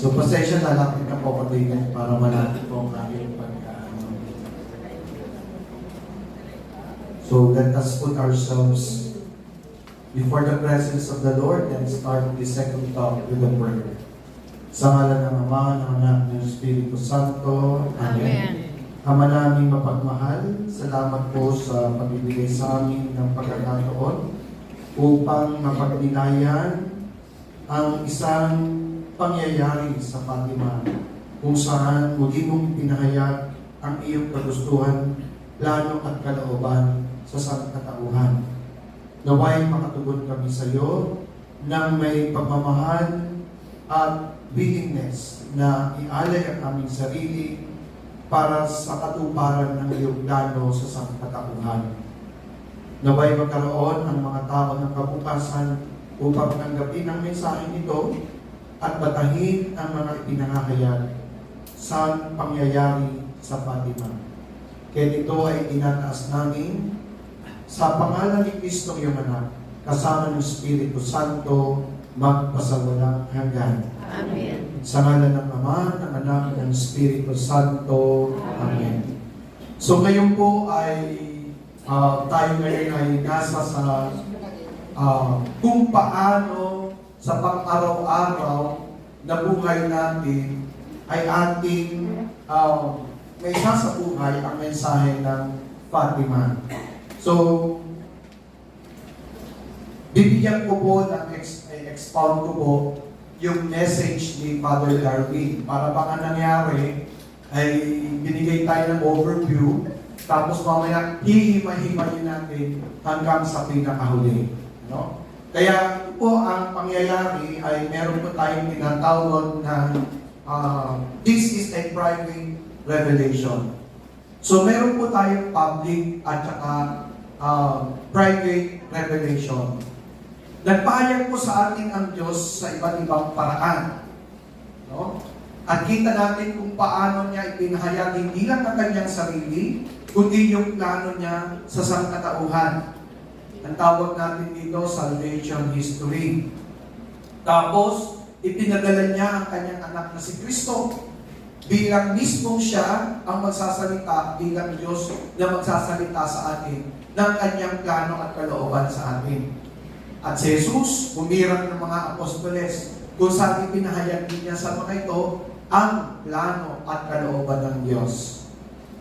So, pasensya na lang kita po kaibigan para malapit po ang aking pagkaano. So, let us put ourselves before the presence of the Lord and start the second talk with a prayer. Sa ngalan ng Ama, ng Anak, ng Espiritu Santo. Amen. Ama naming mapagmahal, salamat po sa pagbibigay sa amin ng pagkakataon upang mapagnilayan ang isang pangyayari sa Fatima kung saan muli mong pinahayag ang iyong kagustuhan, plano at kalooban sa sangkatauhan. Naway makatugon kami sa iyo ng may pagmamahal at willingness na ialay ang aming sarili para sa katuparan ng iyong plano sa sangkatauhan. Naway magkaroon ang mga tao ng kabukasan upang tanggapin ang mensahe nito at batahin ang mga ipinangahayag sa pangyayari sa Fatima. Kaya ito ay tinataas namin sa pangalan ni Kristo iyong anak, kasama ng Espiritu Santo, magpasawalang hanggan. Amen. Sa ngalan ng Ama, ng Anak, ng Espiritu Santo. Amen. So ngayon po ay tayo ngayon ay nasa sa kung paano sa pang-araw-araw na buhay natin ay ating may sasabuhay ang mensahe ng Fatima. So, bibigyan ko po ng expound ko po yung message ni Father Darwin. Para baka nangyari ay binigay tayo ng overview tapos mamaya hihimay-himayin natin hanggang sa pinakahuli. No? Kaya ito po ang pangyayari ay meron po tayong tinatawag na this is a private revelation. So meron po tayong public at saka private revelation. Nagpahayag po sa atin ang Diyos sa iba't ibang paraan. No? At kita natin kung paano niya ipinahayag hindi lang ang kanyang sarili, kundi yung plano niya sa sangkatauhan. Ang tawag natin dito, salvation history. Tapos, ipinadala niya ang kanyang anak na si Kristo. Bilang mismo siya ang magsasalita, bilang Diyos na magsasalita sa atin ng kanyang plano at kalooban sa atin. At si Jesus, humirang ng mga apostoles, kung saan ipinahayag niya sa mga ito ang plano at kalooban ng Diyos.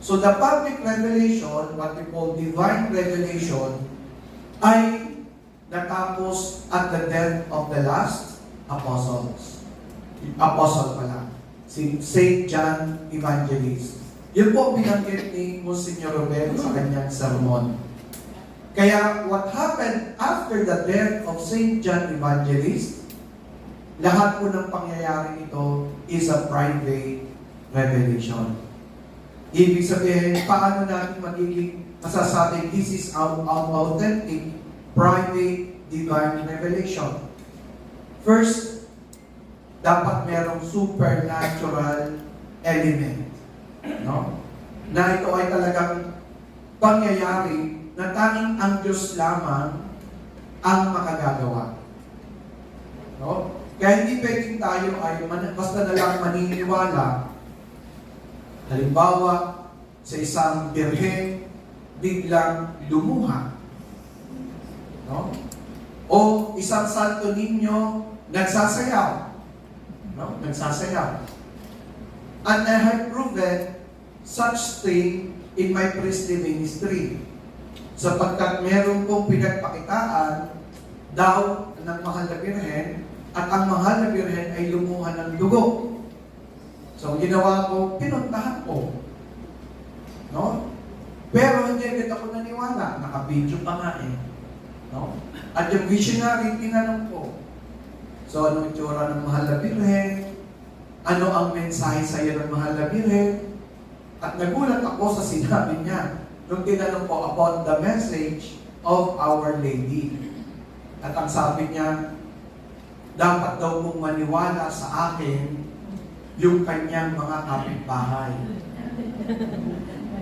So the public revelation, what we call divine revelation, ay natapos at the death of the last apostles. Apostle pala. Si Saint John Evangelist. Yun po binanggit ni Monsignor Robert sa kanyang sermon. Kaya what happened after the death of Saint John Evangelist, lahat po ng pangyayari nito is a private revelation. Ibig sabihin, paano natin magiging masasabi this is our authentic, private, divine revelation? First, dapat merong supernatural element. No? Na ito ay talagang pangyayari na tanging ang Diyos lamang ang makagagawa. No? Kaya hindi pwedeng tayo ay basta na lang maniniwala. Halimbawa, sa isang birhen, biglang lumuha. No? O isang santo ninyo, nagsasayaw. No? Nagsasayaw. And I have proven such thing in my priestly ministry. Sapagkat meron kong pinagpakitaan daw ng mahal na birhen, at ang mahal na birhen ay lumuha ng dugo. So, ang ginawa ko, pinuntahan ko. No? Pero hindi agad ako naniwala. Naka-video pa nga eh. No? At yung visionary, tinanong ko. So, anong itsura ng mahal na birhen? Ano ang mensahe sa iyo ng mahal na birhen? At nagulat ako sa sinabi niya nung tinanong ko about the message of Our Lady. At ang sabi niya, dapat daw kong maniwala sa akin yung kanyang mga kapitbahay.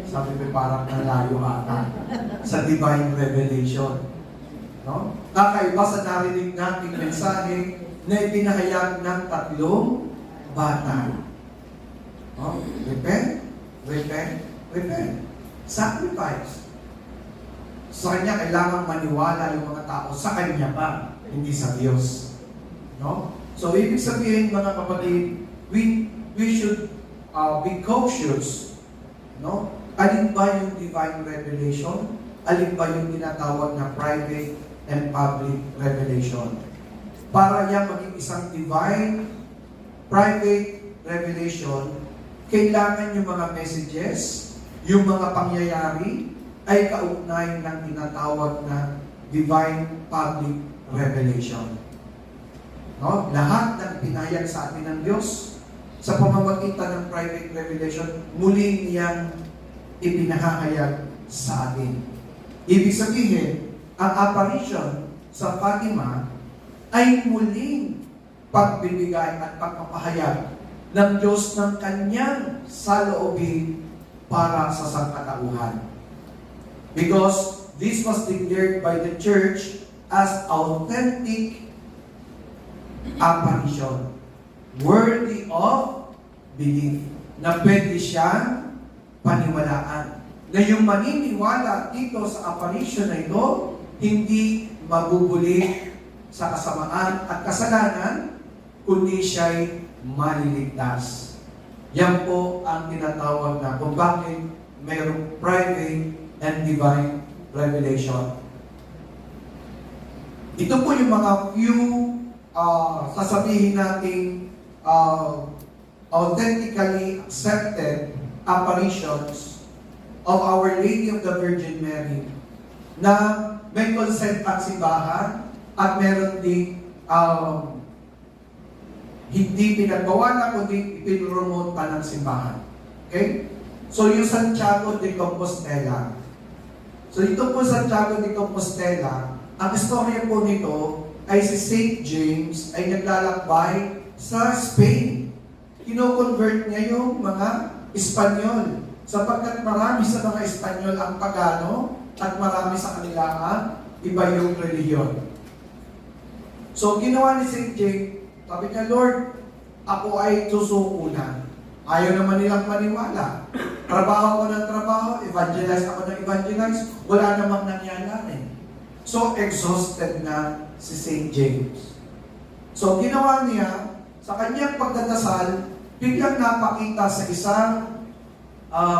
Sabi ko parang nalayo ata sa divine revelation. No? Kakaiba sa narinig nating mensahe na ipinahayag ng 3 bata. No? Repent, repent, repent. Sacrifice. Sa Kanya kailangan maniwala yung mga tao. Sa Kanya pa, hindi sa Diyos. No? So, ibig sabihin, mga kapatid, we should be cautious. No? Alin ba yung divine revelation? Alin ba yung tinatawag na private and public revelation? Para yan maging isang divine, private revelation, kailangan yung mga messages, yung mga pangyayari, ay kaugnay ng tinatawag na divine public revelation. No? Lahat ng pinahayag sa atin ng Diyos sa pamamagitan ng private revelation, muli niyang ipinahahayag sa atin. Ibig sabihin, ang apparition sa Fatima ay muling pagbibigay at pagpapahayag ng Diyos ng kanyang saloobin para sa sangkatauhan. Because this was declared by the church as authentic apparition, worthy of belief, na pwede siyang paniwalaan. Na yung maniniwala dito sa apparition na ito, hindi mabubuli sa kasamaan at kasalanan, kundi siya'y maliligtas. Yan po ang tinatawag na kung bakit mayroong private and divine revelation. Ito po yung mga few sasabihin nating authentically accepted apparitions of Our Lady of the Virgin Mary na may consent at simbahan at meron ding hindi pinagawa na kundi ipinromote pa ng simbahan. Okay? So yung Santiago de Compostela. So ito po Santiago de Compostela, ang istorya po nito ay si St. James ay naglalakbay sa Spain. Kino-convert niya yung mga Espanyol. Sapagkat marami sa mga Espanyol ang pagano at marami sa kanila ang iba yung reliyon. So ginawa ni St. James, sabi niya, Lord, ako ay susuko na. Ayaw naman nilang maniwala. Trabaho ko ng trabaho, evangelize ako ng evangelize, wala namang nangyayari. So exhausted na si St. James. So ginawa niya, sa kanyang pagdadasal, biglang napakita sa isang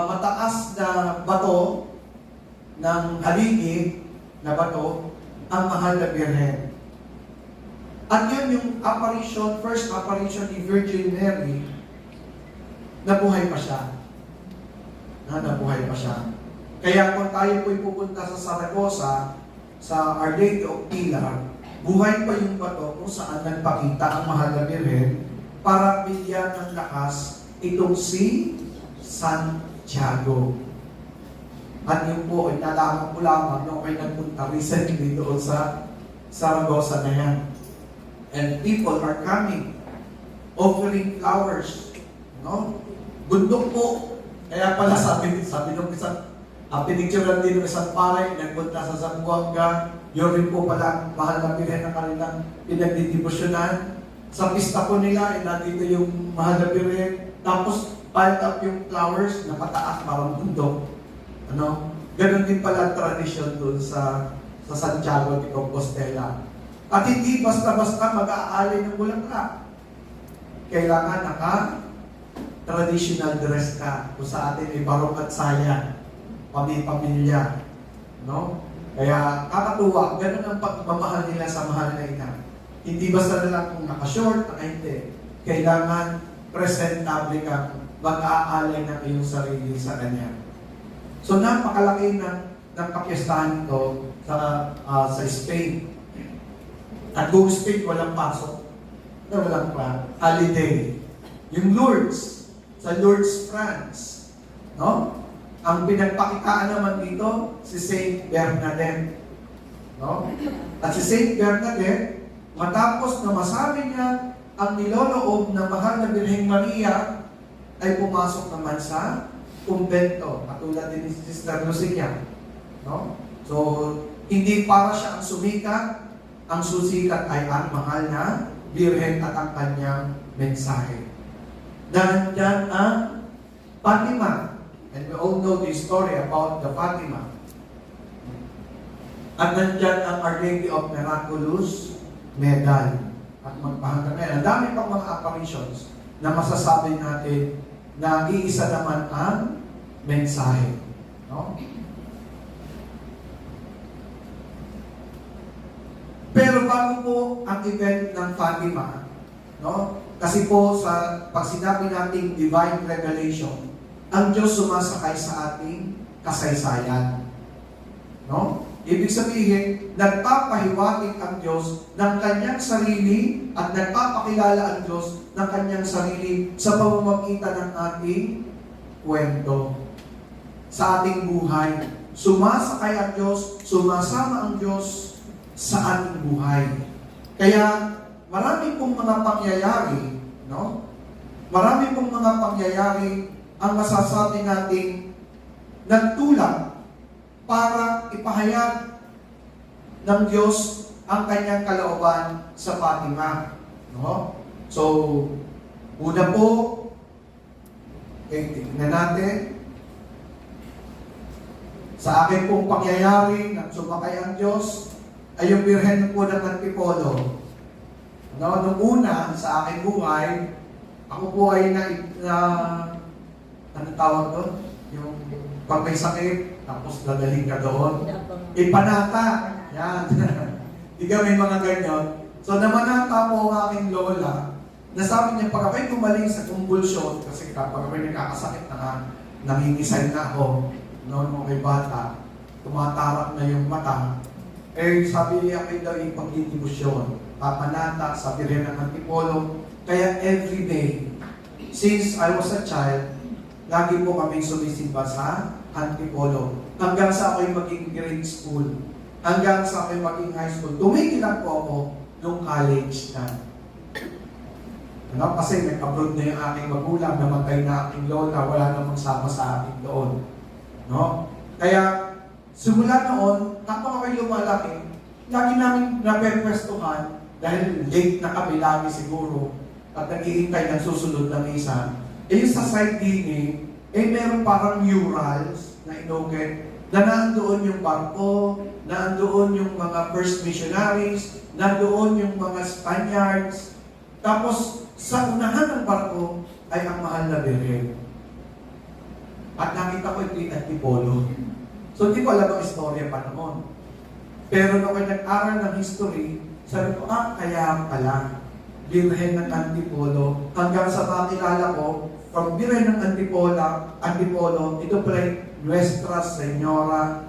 mataas na bato ng haligi na bato, ang mahal na Birhen. At yun yung apparition, first apparition ni Virgin Mary, nabuhay pa siya. Nabuhay pa siya. Kaya kung tayo po'y pupunta sa Saragossa, sa Our Lady of Pilar, buhay pa yung bato kung saan nagpakita ang mahal na Birhen para bigyan ng lakas itong si Santiago. At yun po, inalaman ko lamang nung ay nagpunta recently doon sa Saragossa na yan. And people are coming, offering flowers. No? Bundok po. Kaya pala sabi nung isang, pinicturean din ng isang pare, nagpunta sa Zamboanga, yun rin po pala, mahal na Birhen ng kanilang pinagdidibusyonan. Sa pista po nila, nandito yung mahal na Birhen, tapos piled up yung flowers na pataas, parang bundok. Ano? Ganon din pala ang tradisyon doon sa Santiago de Compostela. At hindi basta-basta mag-aalay ng bulaklak. Kailangan traditional dress ka. Kung sa atin ay barok at saya, pamilya. No? Kaya kakatuwa, ganun ang pagmamahal nila sa mahal na ina. Hindi basta na lang kung naka-short, hindi. Kailangan presentable ka, mag-aalay ng iyong sarili sa Kanya. So napakalaki ng kapiyastahan ito sa Spain. At kung Spain, walang pasok. Walang holiday. Yung Lourdes, sa Lourdes, France. No? Ang pinagpakitaan naman dito, si Saint Bernadette. No? At si Saint Bernadette, matapos na masabi niya ang niloloob ng mahal na Birheng Maria, ay pumasok naman sa kumbento, katulad din ni Sister Lucia. No? So, hindi para siya ang sumikat, ang susikat ay ang mahal na Birhen at ang kanyang mensahe. Nandyan ang Fatima. And we all know the story about the Fatima. At nandyan ang Our Lady of Miraculous Medal. At magpahanggang ngayon, ang dami pang mga apparitions na masasabi natin na iisa naman ang mensahe. No? Pero bago po ang event ng Fatima, no? Kasi po sa pag sinabi nating divine revelation, ang Diyos sumasakay sa ating kasaysayan. No? Ibig sabihin, nagpapahiwatig ang Diyos ng kanyang sarili at nagpapakilala ang Diyos ng kanyang sarili sa pamamagitan ng ating kwento. Sa ating buhay, sumasakay ang Diyos, sumasama ang Diyos sa ating buhay. Kaya, marami pong mga pangyayari, no? Marami pong mga pangyayari ang masasabi nating nagtulak para ipahayag ng Diyos ang kanyang kalooban sa Fatima. No? So, una po, tingnan natin, sa akin pong pangyayari nang sumakay ang Diyos, ay yung Birhen po ng Antipolo. No, nung una, sa aking buhay, ako po ay ano tawag doon? Yung pag may sakit, tapos dadaling ka doon. Ipanata. Yan. Diga may mga ganyan. So namanata po ang aking lola, na sabi niya, pag ako'y gumaling sa kumbulsyon, kasi kapag ako'y nagkakasakit na nangingisay na ako, noon mo kay bata, tumatarak na yung mata, eh sabi niya ako'y daw yung pagdidibusyon, papanata sa Birhen ng Antipolo. Kaya every day, since I was a child, lagi po kaming sumisimba sa Antipolo. Hanggang sa ako'y maging grade school. Hanggang sa ako'y maging high school. Tumigil lang po ako nung college na. Ano? Kasi nag-abroad na yung aking magulang, namatay na aking lola, wala namang sama sa akin doon. No? Kaya, simula noon, tapos ako'y lumalaki, lagi namin napepwestuhan dahil late na kami lagi siguro at nag-iintay ng susunod na misa. Eh yung sa side dining, eh meron parang murals na inukit na nandoon yung barko, nandoon yung mga first missionaries, nandoon yung mga Spaniards. Tapos sa unahan ng barko ay ang mahal na Birhen. At nakita ko ito yung Antipolo. So hindi ko alam ang istorya pa noon. Pero nung nag-aral ng history, sabi ko, kaya pala, Birhen ng Antipolo. Hanggang sa makilala ko, from Birhen ng Antipolo, ito pala yung Nuestra Señora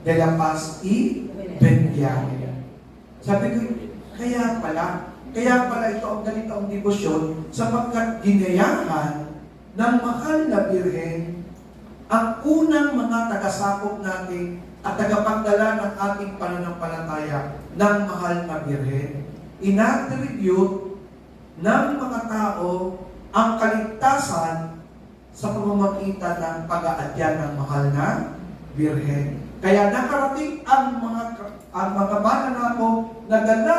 de la Paz y Bendiaje. Sabi ko, kaya pala ito ang ganito ang debosyon sapagkat ginayahan ng mahal na Birhen ang unang mga tagasakop natin at tagapagdala ng ating pananampalataya ng mahal na Birhen. Inattribute ng mga tao ang kaligtasan sa pamamagitan ng pag-aadya ng mahal na Birhen. Kaya nakarating ang mga mananakop na dala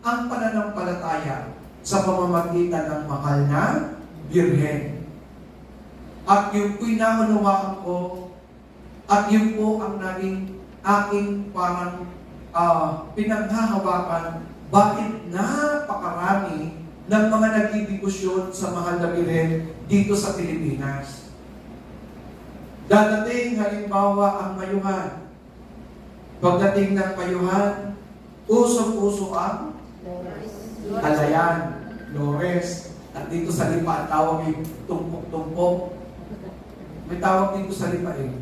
ang pananampalataya sa pamamagitan ng mahal na Birhen. At yung pinaunawaan ko, at yun po ang naging aking parang pinaghahawakan, bakit napakarami ng mga nagdidibusyon sa mahal na Birhen dito sa Pilipinas. Dadating halimbawa ang Mayuhan. Pagdating ng Mayuhan, usok-uso ang Alayan, Lores. At dito sa Lipa, ang tawag ay tumpok-tumpok. May tawag dito sa Lipa eh.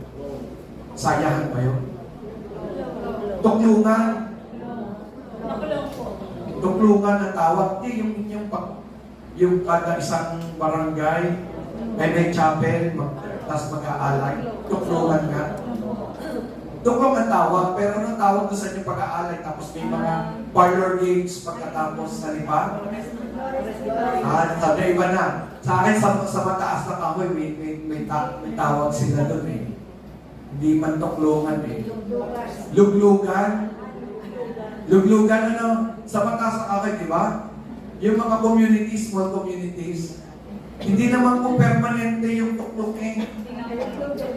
Sayahan ba yun? Tuklungan. Tuklungan ang tawag. Yung kada isang barangay, may chapel, tapos mag-aalay. Tuklungan nga. Tuklong ang tawag, pero anong tawag doon sa inyong pag-aalay? Tapos may mga parlor games pagkatapos sa Lipa? Sabi iba na. Sa akin, sa mataas na kahoy, may tawag sila doon eh. Hindi man tuklungan eh. Luglugan. Luglugan ano? Sa mataas na kahoy, di ba? Yung mga communities, small communities, Hindi naman po permanente yung tuklok eh.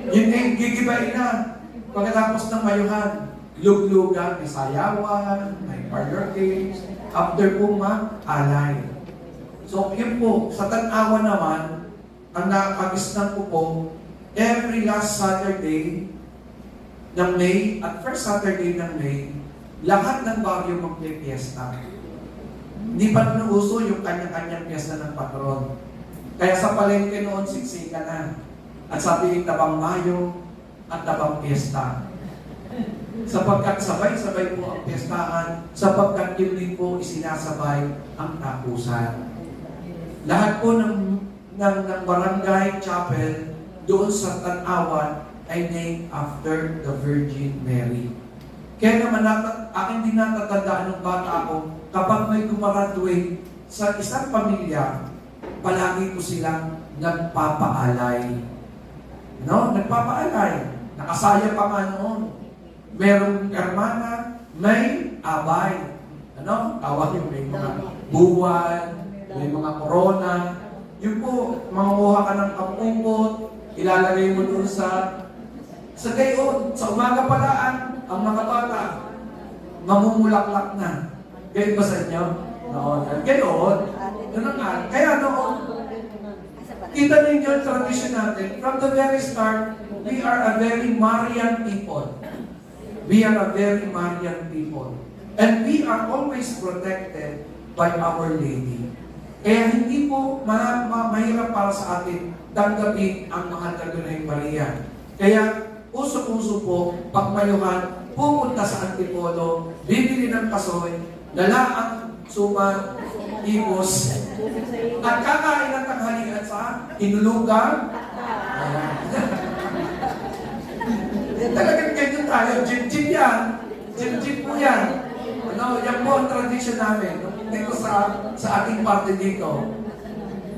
Yun eh, gigibain na. Pagkatapos ng mayuhan, luglugan, may sayawan, may parlor games, after po alay. So yun po, sa Tanawa naman, ang nakagisnan ko po, every last Saturday ng May at first Saturday ng May, lahat ng baryo magpipiesta. Hindi pa nauso yung kanya-kanyang piyesta ng patron. Kaya sa palengke noon, siksika na. At sabihin, tabang Mayo at tabang piyesta. Sapagkat sabay-sabay po ang piyestahan, sapagkat yun din po isinasabay ang tapusan. Lahat po ng barangay chapel doon sa Tanawan ay named after the Virgin Mary. Kaya naman aking din natatandaan ng bata ko, kapag may gumaraduate sa isang pamilya, palagi ko silang nagpapaalay. No? Nagpapaalay. Nakasaya pa nga noon. Merong hermana, may abay. Ano? Tawag yung may mga buwan, may mga corona. Yun po, manguha ka ng kampupot, ilalagay mo doon sa gayon. Sa umaga palaan, ang mga bata, mamumulaklak na. Gayon ba sa inyo? Noon. Gayon. Kaya noon, kita ninyo yung tradition natin. From the very start, we are a very Marian people. We are a very Marian people. And we are always protected by Our Lady. Kaya hindi po mahirap para sa atin tanggapin ang mahal na Birheng Maria. Kaya uso-uso po, pagmayuhan, pupunta sa Antipolo, bibili ng kasoy, lalaang suma, ibos, at kakain ng tanghalian sa inulugan. Talagang ganyan tayo, jim-jim yan. Jim-jim po yan. Yan po ang tradition namin. Dito sa ating parte dito.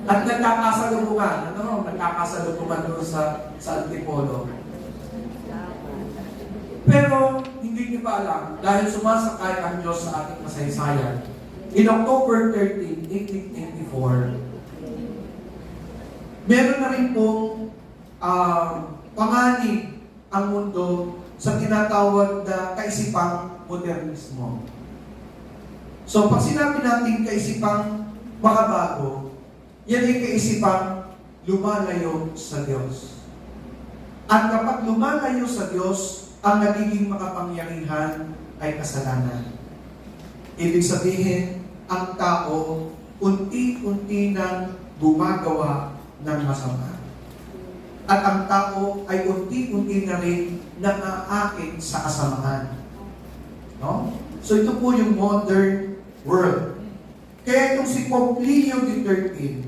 At nagkakasalubungan. Nagkakasalubungan doon sa Antipolo. Pero hindi niyo ba alam, dahil sumasakay ang Diyos sa ating masaysayan, in October 13, 1884, meron na rin pong panganib ang mundo sa tinatawag na kaisipang modernismo. So, pag sinabi natin kaisipang makabago, yan ay kaisipang lumalayo sa Diyos. At kapag lumalayo sa Diyos, ang nagiging makapangyarihan ay kasalanan. Ibig sabihin, ang tao unti-unti nang gumagawa ng masama. At ang tao ay unti-unti na rin nang-aakit sa kasamaan. No? So ito po yung modern world. Kaya itong si Pope Leo XIII,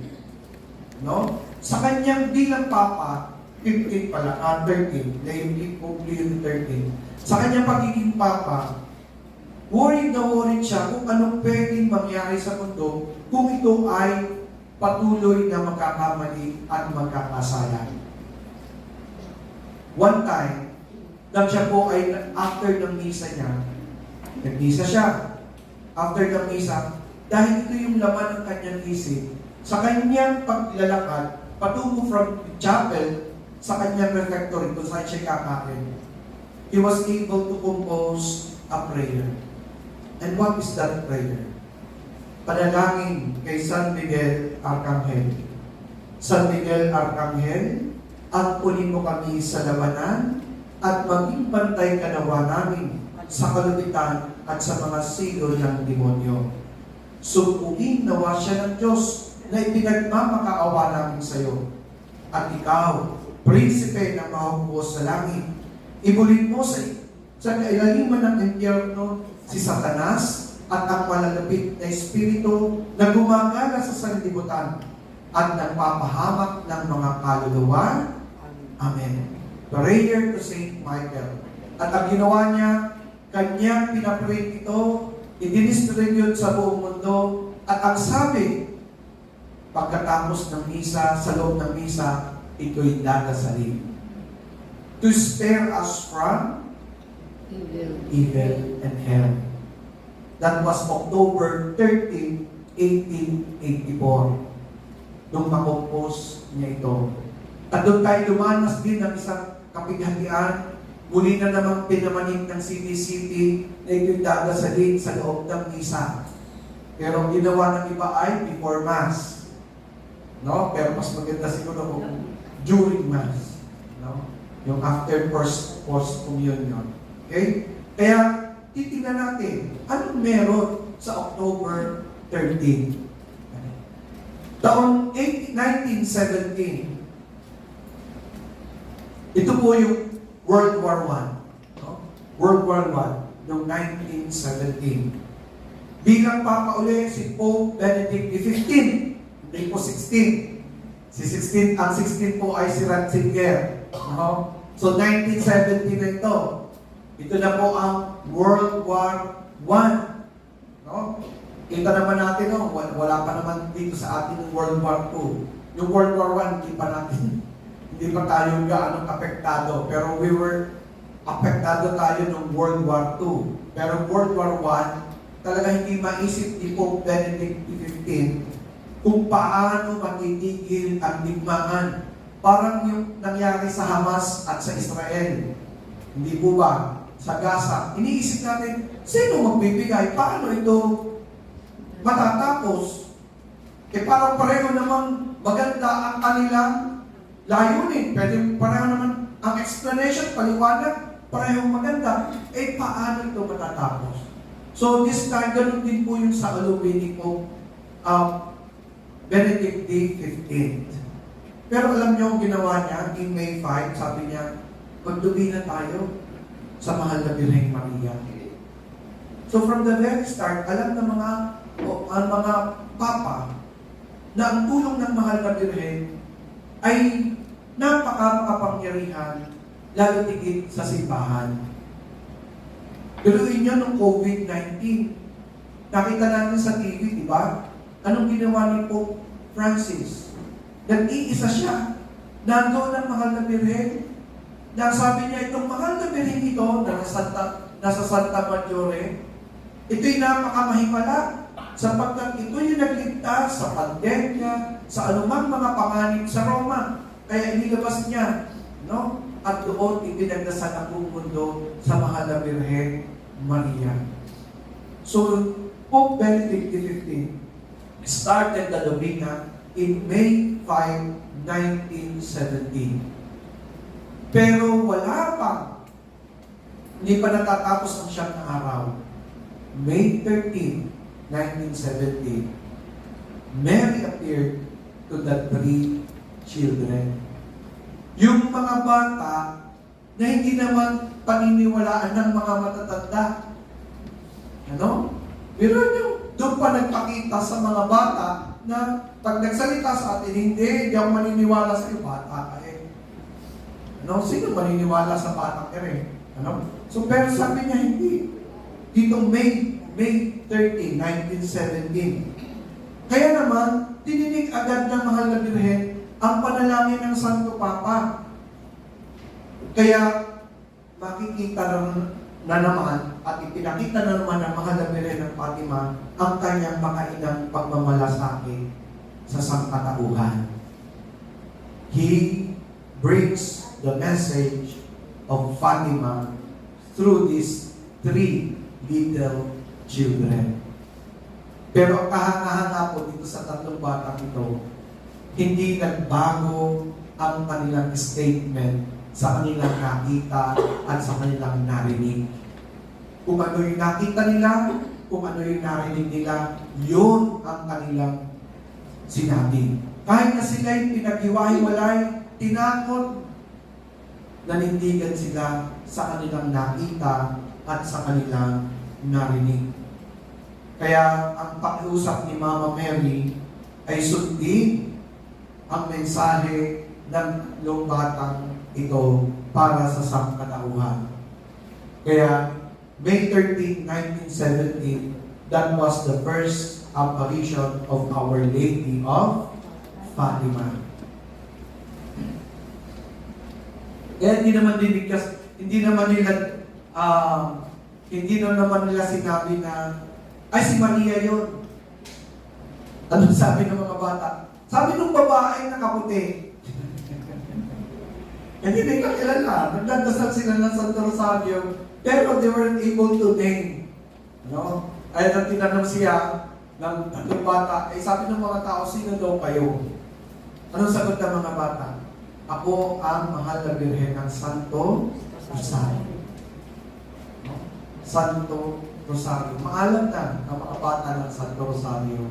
no? Sa kanyang bilang Papa, 13, Pope Leo XIII, sa kanyang pagiging Papa, worried na worried siya kung anong pwedeng mangyari sa mundo kung ito ay patuloy na magkakamali at magkakasala. One time, nang siya po ay after ng misa niya, nag-misa siya. After ng misa, dahil ito yung laman ng kanyang isip, sa kanyang paglalakad, patungo from chapel, sa kanyang refectory, kung saan siya kakain, he was able to compose a prayer. And what is that prayer? Panalangin kay San Miguel Arcangel. San Miguel Arcangel, angkunin mo kami sa labanan at maging bantay ka nawa namin sa kalupitan at sa mga silod ng demonyo. Sumpuin nawa siya ng Diyos na ipinagmamakaawa namin sa iyo. At ikaw, prinsipe ng mahugos sa langit, ibulin mo sa kailaliman ng impyerno si Satanas at ang malalapit na espiritu na gumagala sa sanlibutan at nagpapahamak ng mga kaluluwa. Amen. Prayer to Saint Michael. At ang ginawa niya, kanyang pinapray ito, i-distribute sa buong mundo, at ang sabi, pagkatapos ng misa, sa loob ng misa, ito'y dadasalin. To spare us from evil and hell. That was October 13, 1884. nung makompose niya ito. At doon tayo dumanas din ng isang kapighatian. Muli na namang pinamanik ng CBCP na ito'y dadasalin sa loob ng misa. Pero ang ginawa ng iba ay before Mass. No? Pero mas maganda siguro kung during Mass. No? Yung after post-communion. Okay? Kaya, titingnan natin, anong meron sa October 13? Taon 1917, ito po yung World War I. No? World War I, noong 1917. Bilang Papa uli, si Pope Benedict XV, hindi po 16. Ang 16 po ay si Ratzinger. No? So 1917 na ito. Ito na po ang World War I. No? Kita naman natin, no? Wala pa naman dito sa atin yung World War II. Yung World War I, hindi pa tayo gaano apektado. Pero apektado tayo ng World War II. Pero World War I, talaga hindi maisip ni Pope Benedict XV kung paano matitigil ang digmaan. Parang yung nangyari sa Hamas at sa Israel. Hindi po ba? Sa Gaza. Iniisip natin, sino magbibigay? Paano ito matatapos? Parang pareho namang maganda ang kanilang layunin. Pwede pareho naman ang explanation, paliwanag, parehong maganda. Paano ito matatapos? So this time, ganun din po yung sa alumini po, Benedict XV. Pero alam niyo ang ginawa niya, in May 5, sabi niya, magdubi na tayo sa mahal na Birheng Maria. So from the very start, alam ng ang mga papa na ang tulong ng mahal na Birhen ay napaka-makapangyarihan, lalo tigit sa simbahan. Galuin niyo nung COVID-19. Nakita natin sa TV, di ba? Anong ginawa ni Pope Francis? Nag-iisa siya. Nandoon ang mahal na Birhen. Sabi niya, itong mahal na Birhen ito, nasa Santa Maggiore, ito'y napakamahimala sapagkat ito yung nagligtas sa pandemya, sa anumang mga panganib sa Roma. Kaya inilabas niya, no? At doon ipinagdasal ang buong mundo sa mahal na Birhen Maria. So, Pope Benedict XV started the Novena in May 5, 1917. Pero wala pa, hindi pa natatapos ang siyam na araw. May 13, 1917, Mary appeared to the 3 children. Yung mga bata na hindi naman paniniwalaan ng mga matatanda. Ano? Pero doon pa nagpakita sa mga bata na pag nagsalita sa atin, hindi ako maniniwala sa iyo, bata ka eh. Ano? Sino maniniwala sa bata ka rin? Ano? So, pero sabi niya, hindi. Dito May 13, 1917. Kaya naman, tininig agad ng mahal na Birhen ang panalangin ng Santo Papa. Kaya, makikita na naman at ipinakita na naman ng mahal na Birhen ng Fatima ang kanyang makainang pagmamalasakit sa sangkatauhan. He brings the message of Fatima through these 3 little children. Pero ang kahanga-hanga po dito sa 3 batang ito, hindi nagbago ang kanilang statement sa kanilang nakita at sa kanilang narinig. Kung ano yung nakita nila, kung ano yung narinig nila, yun ang kanilang sinabi. Kahit na sila'y pinaghiwa-hiwalay, tinakot, nanindigan sila sa kanilang nakita at sa kanilang narinig. Kaya ang pakiusap ni Mama Mary ay sundin ang mensahe ng tatlong batang ito para sa sangkatauhan. Kaya May 13, 1917, that was the first apparition of Our Lady of Fatima. Kaya hindi naman nila sinabi na, ay si Maria yun. Ano sabi ng mga bata? Sabi nung babae na kaputi, hindi nila kilala. Nagdadasal sila ng Santo Rosario, pero they weren't able to name. No? Ay, nang tinanong siya ng tatlong bata, sabi ng mga tao, sino daw kayo? Anong sagot ng mga bata? Ako ang mahal na Birhen ng Santo Rosario. No? Santo Rosario. Maalam na ang mga bata ng Santo Rosario.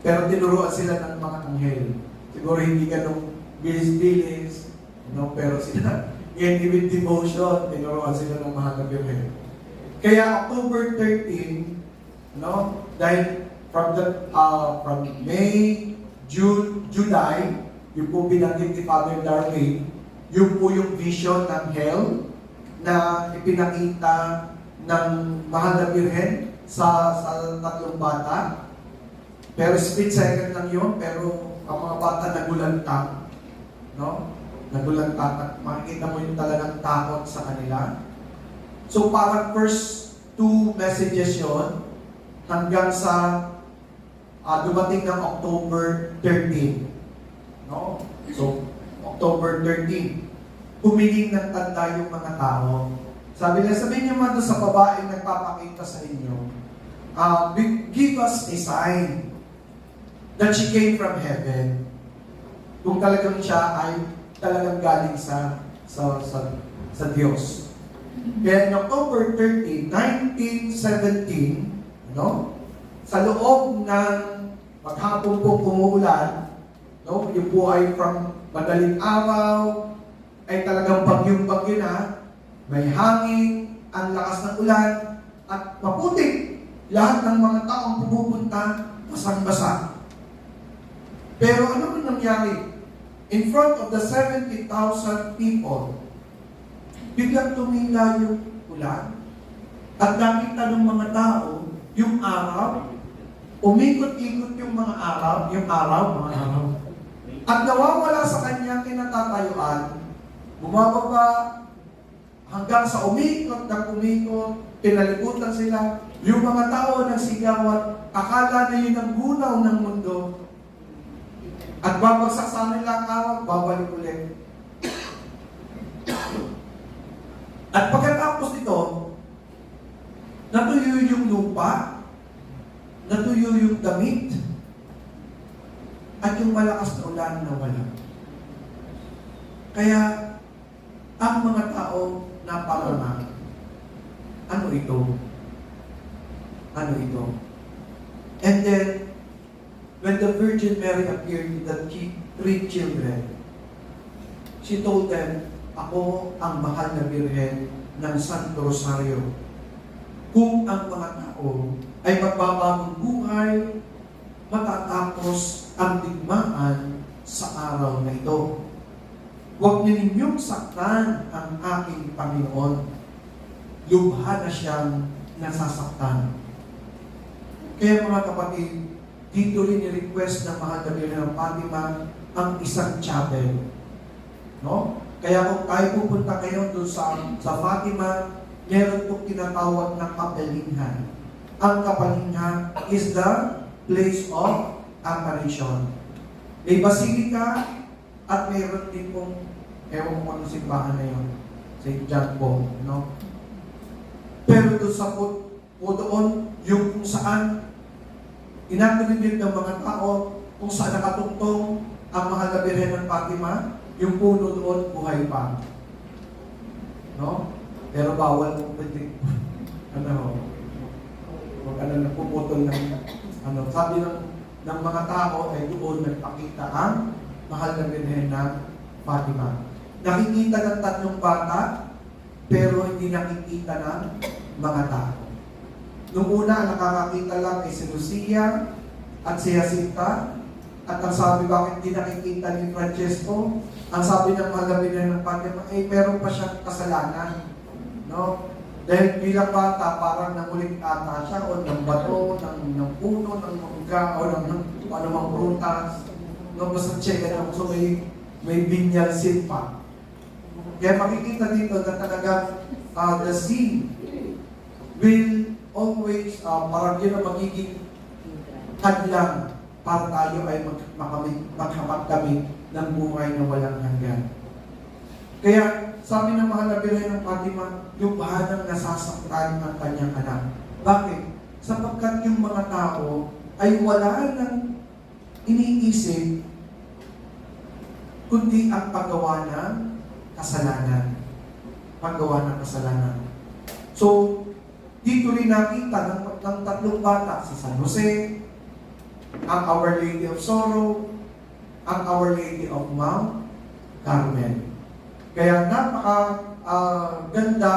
Pero tinuruan sila ng mga anghel. Siguro hindi ganong bilis-bilis, no? Pero sila, with devotion, tinuruan sila ng mahal na Birhen. Kaya October 13, no? Dahil from May, June, July, yung po binanggit ni Father Darwin, yung po yung vision ng hell na ipinakita ng mahal na Birhen sa tatlong bata. Pero split second lang yun, pero ang mga bata nagulantang, no? Nagulantang at makikita mo yung talagang takot sa kanila. So parang first two messages yon hanggang sa dumating ng October 13. No? So, October 13, humiling ng tanda yung mga tao. Sabihin niyo man doon sa babaeng nagpapakita sa inyo, give us a sign that she came from heaven. Kung talagang siya ay talagang galing sa Diyos. Kaya in October 13, 1917, no? Sa loob ng maghapon po umuulan, no? Yung po ay from madaling araw, ay talagang bagyong-bagyo na, may hangin, ang lakas ng ulan, at maputik. Lahat ng mga taong pumupunta, basang-basa. Pero ano man nangyari? In front of the 70,000 people, biglang tumila yung ulan. At nakita ng mga tao, yung araw, umikot-ikot yung mga araw, mga araw. At nawawala sa kanyang kinatatayuan, bumababa hanggang sa umikot ng umikot, pinalibutan sila. Yung mga tao nagsigawan, akala na yun ang gunaw ng mundo. At babagsak sa nila ang araw, babalik ulit. At pagkatapos nito, natuyo yung lupa, natuyo yung damit, at yung malakas na ulan na wala. Kaya, ang mga tao naparama, ano ito? Ano ito? And then, when the Virgin Mary appeared to the three children, she told them, ako ang mahal na Birhen ng Santo Rosario. Kung ang mga tao ay magbabagong buhay, matatapos ang digmaan sa araw na ito. Huwag ninyong saktan ang aking Panginoon. Lubha na siyang nasasaktan. Kaya mga kapatid, dito rin i-request ng mahal na Birhen ng Fatima ang isang chapel. No? Kaya kung tayo pupunta kayo doon sa Fatima, meron itong tinatawag na kapalinhan. Ang kapalinhan is the place of apparition. May basilika at mayroon din pong, ewan kung ano simbahan na yun, St. John Paul, no? Pero doon sa po doon, yung kung saan inatulid ng mga tao, kung saan nakatungtong ang mahal na Birhen ng Fatima, yung puno doon, buhay pa. No? Pero bawal mo pwede. Huwag nagpuputol ng, sabi ng mga tao ay doon nagpakita ang mahal na Birhen ng Fatima. Nakikita ng tatlong bata, pero hindi nakikita ng mga tao. Nung una, nakakakita lang ay si Lucia at si Jacinta. At ang sabi, bakit hindi nakikita ni Francesco? Ang sabi ng mahal na Birhen ng Fatima, meron pa siyang kasalanan. No? Dahil bilang bata, parang nangulit ata siya o ng bato, ng puno, ng mangga, o ng anumang prutas. No, basta check na so may binyal sin pa. Kaya makikita dito na talaga the sea will always, parang yun ang magiging hadlang para tayo ay magkamit ng buhay na walang hanggan. Kaya, sabi ng mahal na Birhen ng Fatima, lubhang nasasaktan ang kanyang anak. Bakit? Sapagkat yung mga tao ay wala nang iniisip kundi ang paggawa ng kasalanan. Paggawa ng kasalanan. So, dito rin nakita ng tatlong bata, si San Jose, ang Our Lady of Sorrow, ang Our Lady of Mount Carmel. Kaya napaka-ganda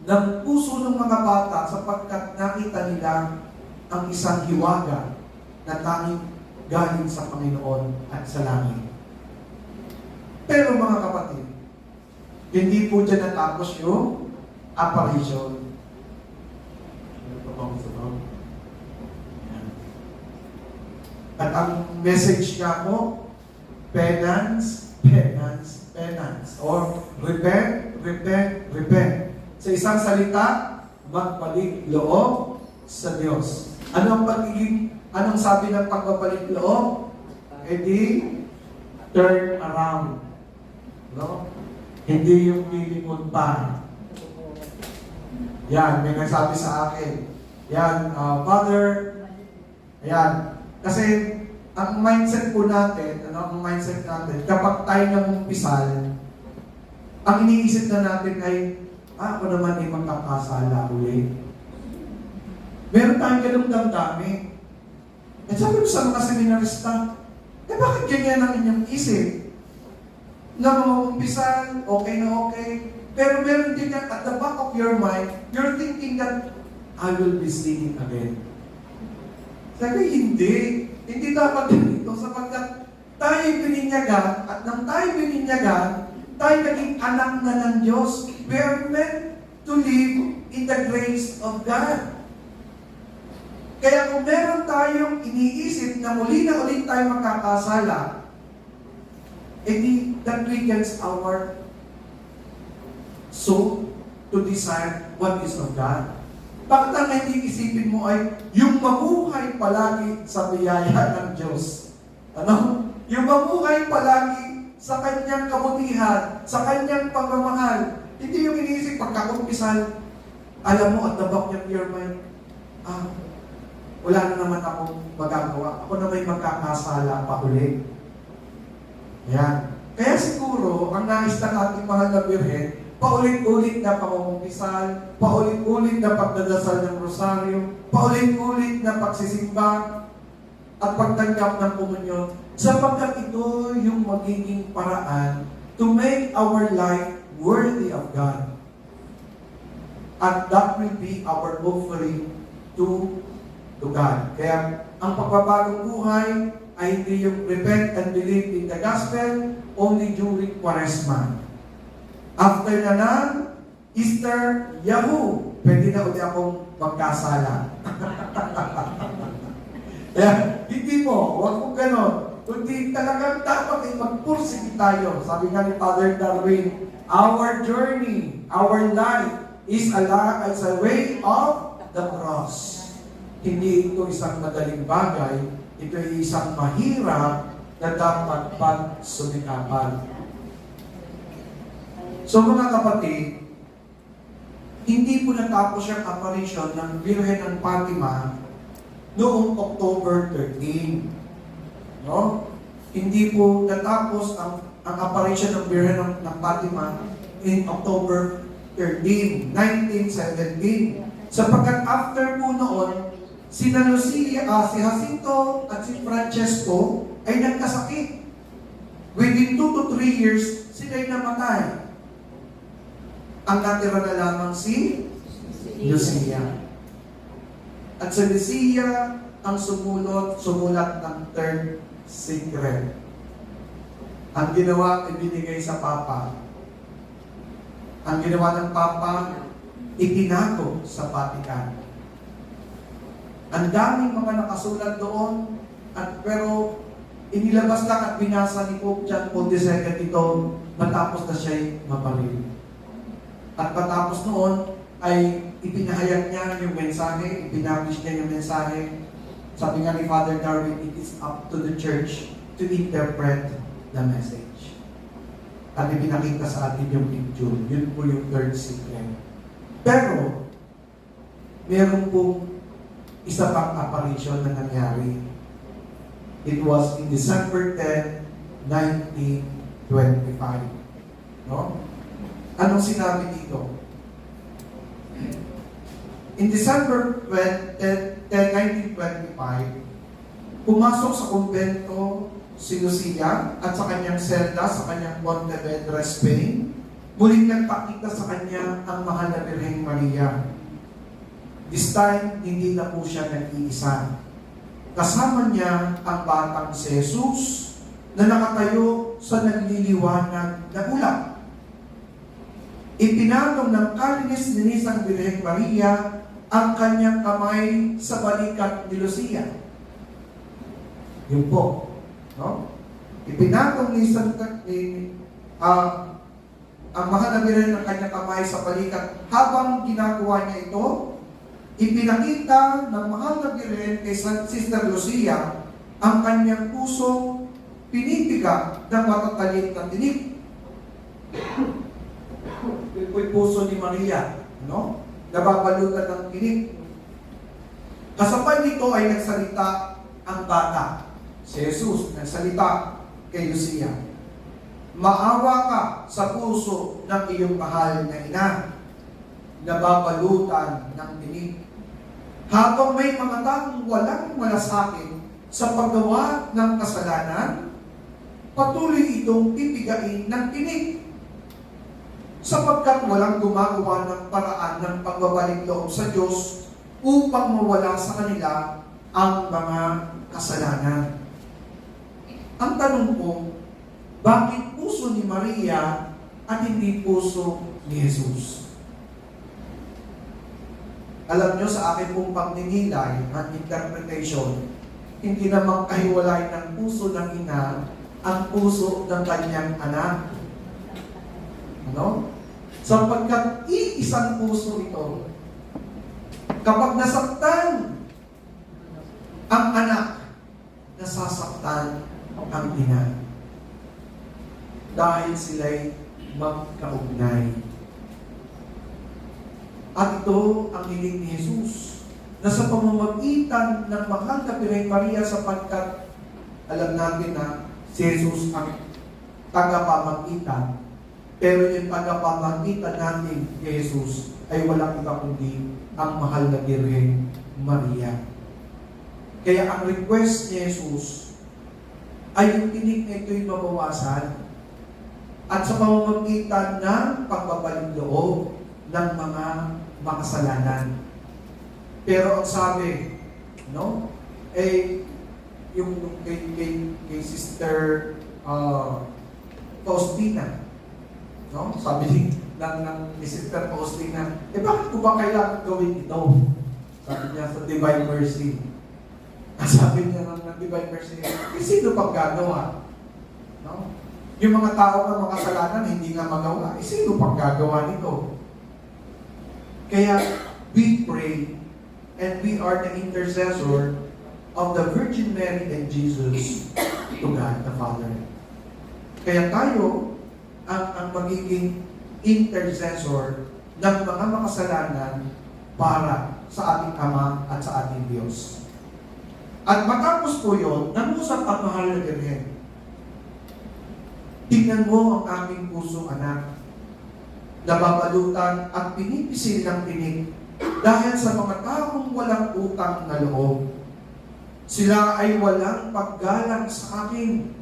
ng puso ng mga bata sapagkat nakita nila ang isang hiwaga na tanging galing sa Panginoon at sa langit. Pero mga kapatid, hindi po dyan natapos yung apparition. At ang message niya po, penance, penance, penance. Or repent, repent, repent. Sa isang salita, magbalik loob sa Diyos. Anong sabi ng pagbabalik loob? Turn around. No? Hindi yung lilimod pa. Yan, may nagsabi sa akin. Yan, Father, ayan. Kasi, ang mindset po natin, kapag tayo namumpisal, ang iniisip na natin ay, ako naman ay magkakasala ulit. Meron tayong ganung damdamin. At sabi ko sa mga seminarista, bakit ganyan ang inyong isip? Na mamumpisal, okay na okay. Pero meron din yan, at the back of your mind, you're thinking that, I will be sinning again. Sabi, hindi dapat ganito sapagkat tayo bininyagan at nang tayo bininyagan, tayo naging anak na ng Diyos. We are meant to live in the grace of God. Kaya kung meron tayong iniisip na muli na ulit tayo magkakasala, that weakens our soul to desire what is of God. Bakit ang hindi isipin mo ay yung mabuhay palagi sa biyaya ng Diyos? Ano? Yung mabuhay palagi sa kanyang kabutihan, sa kanyang pagmamahal. Hindi yung iniisip pagkakumpisal, alam mo at the back of your mind, wala na naman akong magagawa. Ako na may magkakasala pa ulit. Ayan. Kaya siguro, ang nais ng ating mahal na Birhen, paulit-ulit na pangungumpisal, paulit-ulit na pagdadasal ng rosaryo, paulit-ulit na pagsisimba, at pagtanggap ng komunyon, sapagkat ito yung magiging paraan to make our life worthy of God. At that will be our offering to God. Kaya, ang pagbabagong buhay ay hindi yung repent and believe in the gospel only during Quaresma. After na ng Easter, Yahoo! Pwede na ulit akong magkasala. Kaya, hindi mo, huwag mong ganon. Kundi talagang dapat ay magpursige tayo. Sabi nga ni Father Darwin, our journey, our life is a way of the cross. Hindi ito isang madaling bagay, ito ay isang mahirap na dapat pagsumikapan. So mga kapatid, hindi po natapos yung apparition ng Birhen ng Fatima noong October 13. No? Hindi po natapos ang apparition ng Birhen ng Fatima in October 13, 1917. Sapagkat after po noon, si Jacinto at si Francesco ay nagkasakit. Within 2 to 3 years, sila'y namatay. Ang natira na lamang si Lucia. At sa Lucia, ang sumulat ng third secret. Ang ginawa, ibinigay sa Papa. Ang ginawa ng Papa, itinago sa Vatican. Ang daming mga nakasulat doon, pero inilabas lang at binasa ni Pope John Paul II ito matapos na siya'y maparil. At patapos noon ay ipinahayag niya yung mensahe, ipinablish niya yung mensahe Sabi nga ni Father Darwin, it is up to the church to interpret the message. At ipinakita sa atin yung picture. Yun po yung third secret. Pero, meron pong isa pang apparition na nangyari. It was in December 10, 1925. No? Anong sinabi dito? In December 10, 1925, pumasok sa kumbento si Lucia at sa kanyang selda sa kanyang Pontevedra, Spain. Muling nagpakita sa kanya ang mahal na Birheng Maria. This time, hindi na po siya nag-iisa. Kasama niya ang batang si Jesus na nakatayo sa nagliliwanag na ulap. Ipinatong ng kalinis-linisang Birheng Maria ang kanyang kamay sa balikat ni Lucia. Yun po. No? Ipinatong ang mahal na Birhen ng kanyang kamay sa balikat. Habang ginagawa niya ito, ipinakita ng mahal na Birhen kay Sister Lucia ang kanyang puso pinipiga ng matatalim na tinig. Ito yung puso ni Maria. No? Nababalutan ng tinig. Kasabay nito ay nagsalita ang bata. Si Jesus nagsalita kay Lucia. Maawa ka sa puso ng iyong mahal na ina. Nababalutan ng tinig. Habang may mga taong walang malasakit sa paggawa ng kasalanan, patuloy itong pipigain ng tinig. Sapagkat walang gumagawa ng paraan ng pagbabalik loob sa Diyos upang mawala sa kanila ang mga kasalanan. Ang tanong ko, bakit puso ni Maria at hindi puso ni Jesus? Alam nyo, sa akin pong pagninilay at interpretation, hindi naman kahiwalay ng puso ng ina ang puso ng kanyang anak. Ano? Sapagkat iisang puso ito. Kapag nasaktan ang anak, nasasaktan ang ina. Dahil sila'y magkaugnay. At ito ang hiling ni Jesus, na sa pamamagitan ng mahal na Birheng Maria, sapagkat alam natin na si Jesus ang tagapamagitan. Pero yung tagapamagitan natin kay Jesus ay walang iba kundi ang mahal na Birheng Maria. Kaya ang request ni Jesus ay yung tinig na ito'y mabawasan at sa pamamagitan ng pagbabalik loob ng mga makasalanan. Pero ang sabi, no? Yung kay Sister Faustina, no? Sabi ni Sister Faustina, bakit ko ba kailangan gawin ito? Sabi niya sa Divine Mercy. Sabi niya ng Divine Mercy, sino pang gagawa? No? Yung mga tao na makasalanan, hindi nga magawa. Sino pang gagawa nito? Kaya, we pray, and we are the intercessor of the Virgin Mary and Jesus to God the Father. Kaya tayo, ang magiging intercessor ng mga makasalanan para sa ating Ama at sa ating Diyos. At matapos po yun, nangusap ang mahal na Birhen. Tingnan mo ang aming puso, anak. Nababalutan at pinipisil ng tinig dahil sa mga taong walang utang na loob. Sila ay walang paggalang sa akin.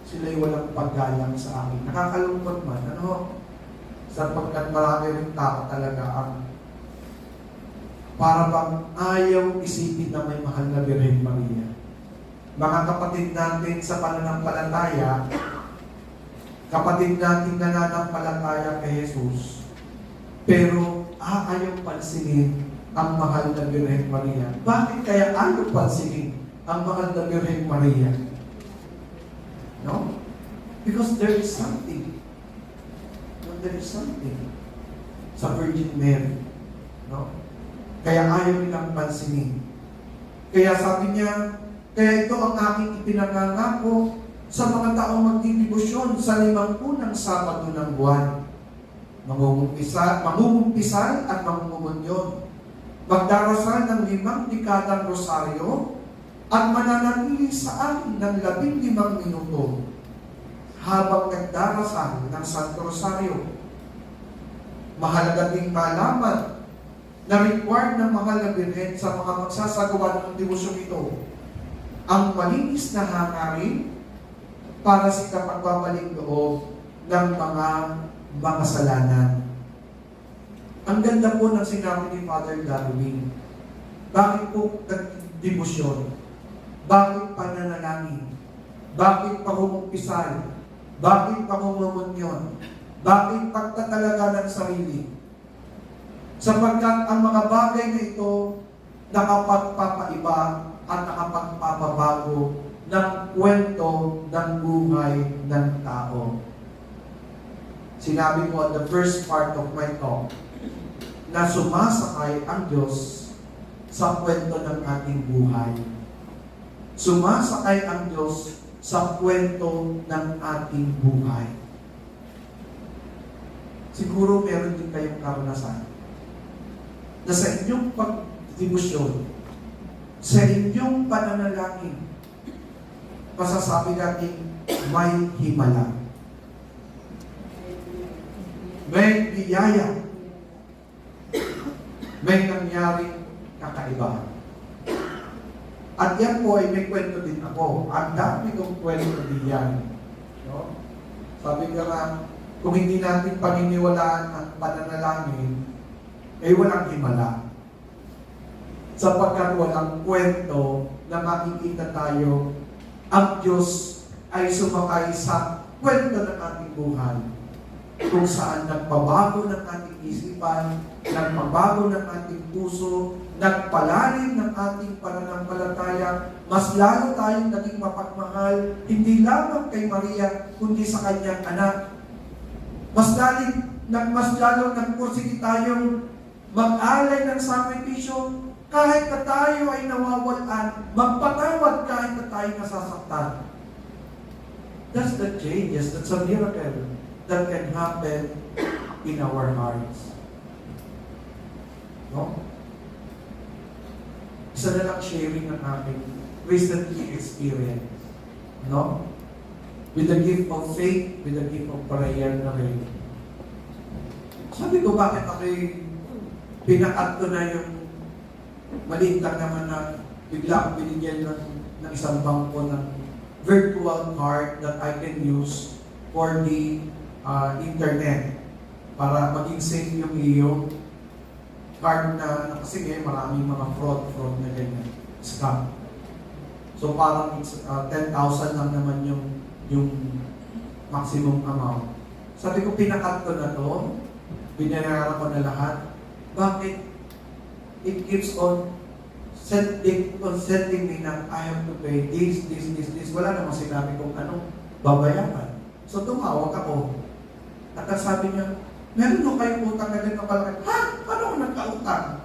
Sila ay walang paggalang sa akin. Nakakalungkot man, ano? Sapagkat marami rin tao talaga ang para bang ayaw isipin na may mahal na Birhen Maria. Mga kapatid natin sa pananampalataya, kapatid natin nananampalataya kay Jesus, pero ayaw pansinin ang mahal na Birhen Maria. Bakit kaya ayaw pansinin ang mahal na Birhen Maria? No? Because there is something. No, there is something sa Virgin Mary. No? Kaya ayaw nilang pansinin. Kaya sabi niya, kaya ito ang aking ipinangangako sa mga taong magdidibusyon sa 5 unang Sabado ng buwan. Mangungumpisal at mangungumunyon. Magdarasal ng 5 dekadang rosaryo at mananatili sa akin ng 15 minuto habang nagdarasal ng Santo Rosario. Mahalaga ding malaman na required ng mahal na Birhen sa mga magsasagawa ng debosyon ito ang malinis na hangarin para sa kapagbabalik loob ng mga makasalanan. Ang ganda po ng sinabi ni Father Darwin. Bakit po nagdebosyon? Bakit pananalangin? Bakit pangungumpisal? Bakit pangungumunyon? Bakit pagtatalaga ng sarili? Sapagkat ang mga bagay na ito nakapagpapaiba at nakapagpapabago ng kwento ng buhay ng tao. Sinabi ko at the first part of my talk na sumasakay ang Diyos sa kwento ng ating buhay. Sumasakay ang Diyos sa kwento ng ating buhay. Siguro meron din kayong karanasan na sa inyong pagdibusyon, sa inyong pananalangin, masasabi natin may himala. May biyaya. May nangyaring kakaiba. At yan po ay may kwento din ako. Ang dami kong kwento din yan. No? Sabi ka nga, kung hindi natin paniniwalaan ang pananalangin, ay walang himala. Sapagkat walang kwento na makikita tayo, ang Diyos ay sumakay sa kwento ng ating buhay. Kung saan nagpabago ng ating isipan, nagpabago ng ating puso, nagpalalim ng ating pananampalataya, mas lalo tayong naging mapagmahal, hindi lamang kay Maria, kundi sa kanyang anak. Mas lalo nagpursige tayong mag-alay ng sakripisyo, kahit na tayo ay nawawalan, magpatawad kahit na tayo nasasaktan. That's the changes, that's a miracle that can happen in our hearts. No? Isa na lang sharing ng aking recently experience. No? With the gift of faith, with the gift of prayer na rin. Sabi ko, bakit ako'y pinakat ko na yung maliit lang naman na bigla akong binigyan ng isang bangko ng virtual card that I can use for the internet para maging safe yung iyong card na kasi ngayon maraming mga fraud na ganyan, scam. So parang 10,000 lang naman yung maximum amount. Sabi ko, pinakat ko na to, binayaran ko na lahat. Bakit? It keeps on sending me na I have to pay this. Wala namang sinabi kung anong babayaran. So tumawag ako. At sabi niya, meron mo kayong utang na ganito kalaki. Ha? Paano ko nagkautang?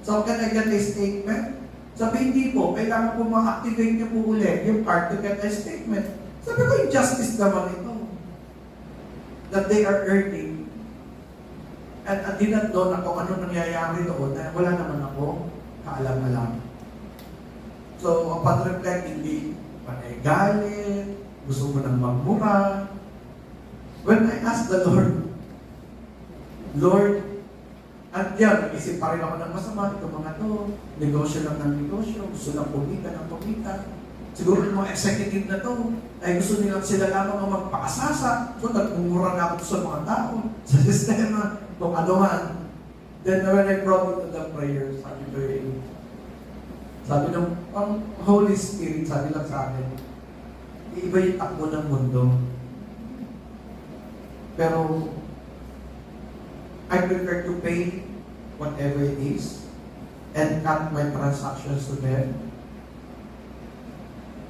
So can I get a statement? Sabi, hindi po. Kailangan po ma-activate niyo po ulit yung card to get a statement. Sabi ko, yung justice naman ito. That they are earning. At dinat doon ako, ano nangyayari doon, na wala naman ako kaalam-alam. So, upon reflect, hindi panay galit, gusto mo nang magmura. When I asked the Lord, at yan, nag-isip pa rin ako ng masama, ito mga to, negosyo lang ng negosyo, gusto lang pumita ng pumita. Siguro yung mga executive na to, ay gusto nilang sila lamang ang magpakasasa. So, nagmumura na ako sa mga tao, sa sistema, kung ano man. Then, when I brought it to the prayer, sabi ng Holy Spirit, sabi lang sa akin, iba yung takbo ng mundo. Pero, I prefer to pay whatever it is and cut my transactions to them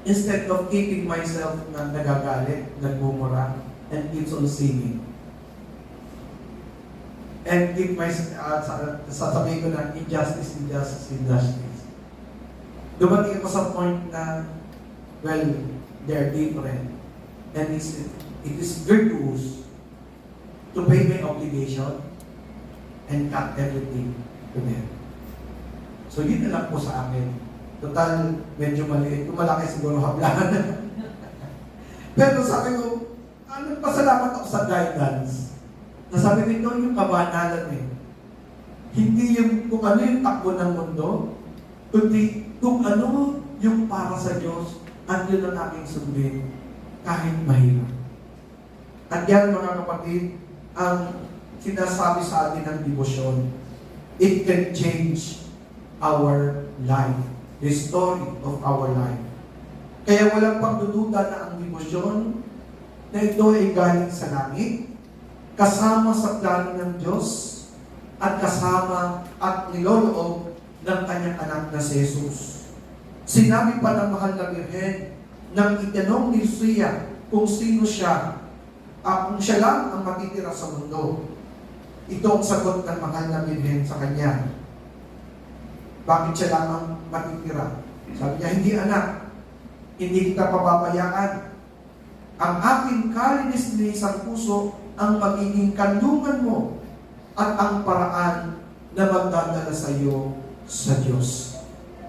instead of keeping myself na nagagalit, nagmumura, and keeps on sinning. And keep my, sasabihin ko na injustice. Dumating ako sa point na, well, they are different. And it is virtuous to pay my obligation and cut everything to them. So yun na lang po sa akin. Total, medyo maliit. Kung malaki siguro hablahan. Pero sabi ko, pasalamat ako sa guidance. Nasabi ko, ito yung kabanalan eh. Hindi yung kung ano yung takbo ng mundo, kundi kung ano yung para sa Diyos, at yun ang aking sundin, kahit mahirap. At yan mga kapatid, ang sinasabi sa atin ng debosyon, it can change our life, the story of our life. Kaya walang pagdududa na ang debosyon na ito ay galing sa langit, kasama sa plano ng Diyos, at kasama at niloloob ng kanyang anak na si Jesus. Sinabi pa ng mahal na Birhen, nang itanong ni Lucia kung sino siya, kung siya lang ang matitira sa mundo. Ito ang sagot ng mahal na Birhen sa kanya. Bakit siya lang ang matitira? Sabi niya, hindi anak, hindi kita pababayaan. Ang aking kalinis-linisang puso ang magiging kandungan mo at ang paraan na magdadala sa iyo sa Diyos.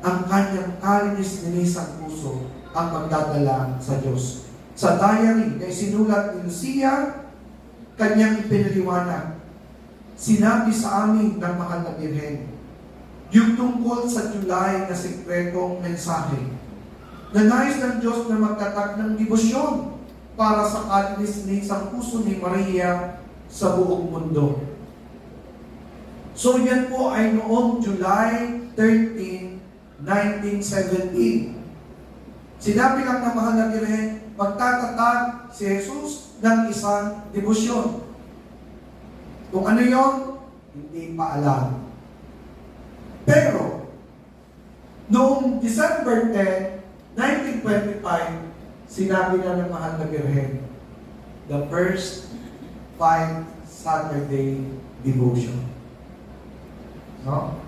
Ang kanyang kalinis-linisang puso ang magdadala sa Diyos. Sa diary na isinulat ni Lucia, kanyang ipinaliwanag, sinabi sa amin ng mahal na Birhen, yung tungkol sa July na sikretong mensahe, na nais ng Diyos na magtatag ng debosyon para sa kalinis-linisang puso ni Maria sa buong mundo. So yan po ay noong July 13, 1917. Sinabi lang ng mahal na Birhen, magtatatag si Jesus ng isang debosyon. Kung ano yon, hindi pa alam. Pero, noong December 10, 1925, sinabi na ng mahal na Birhen, the first 5 Saturday devotion. No?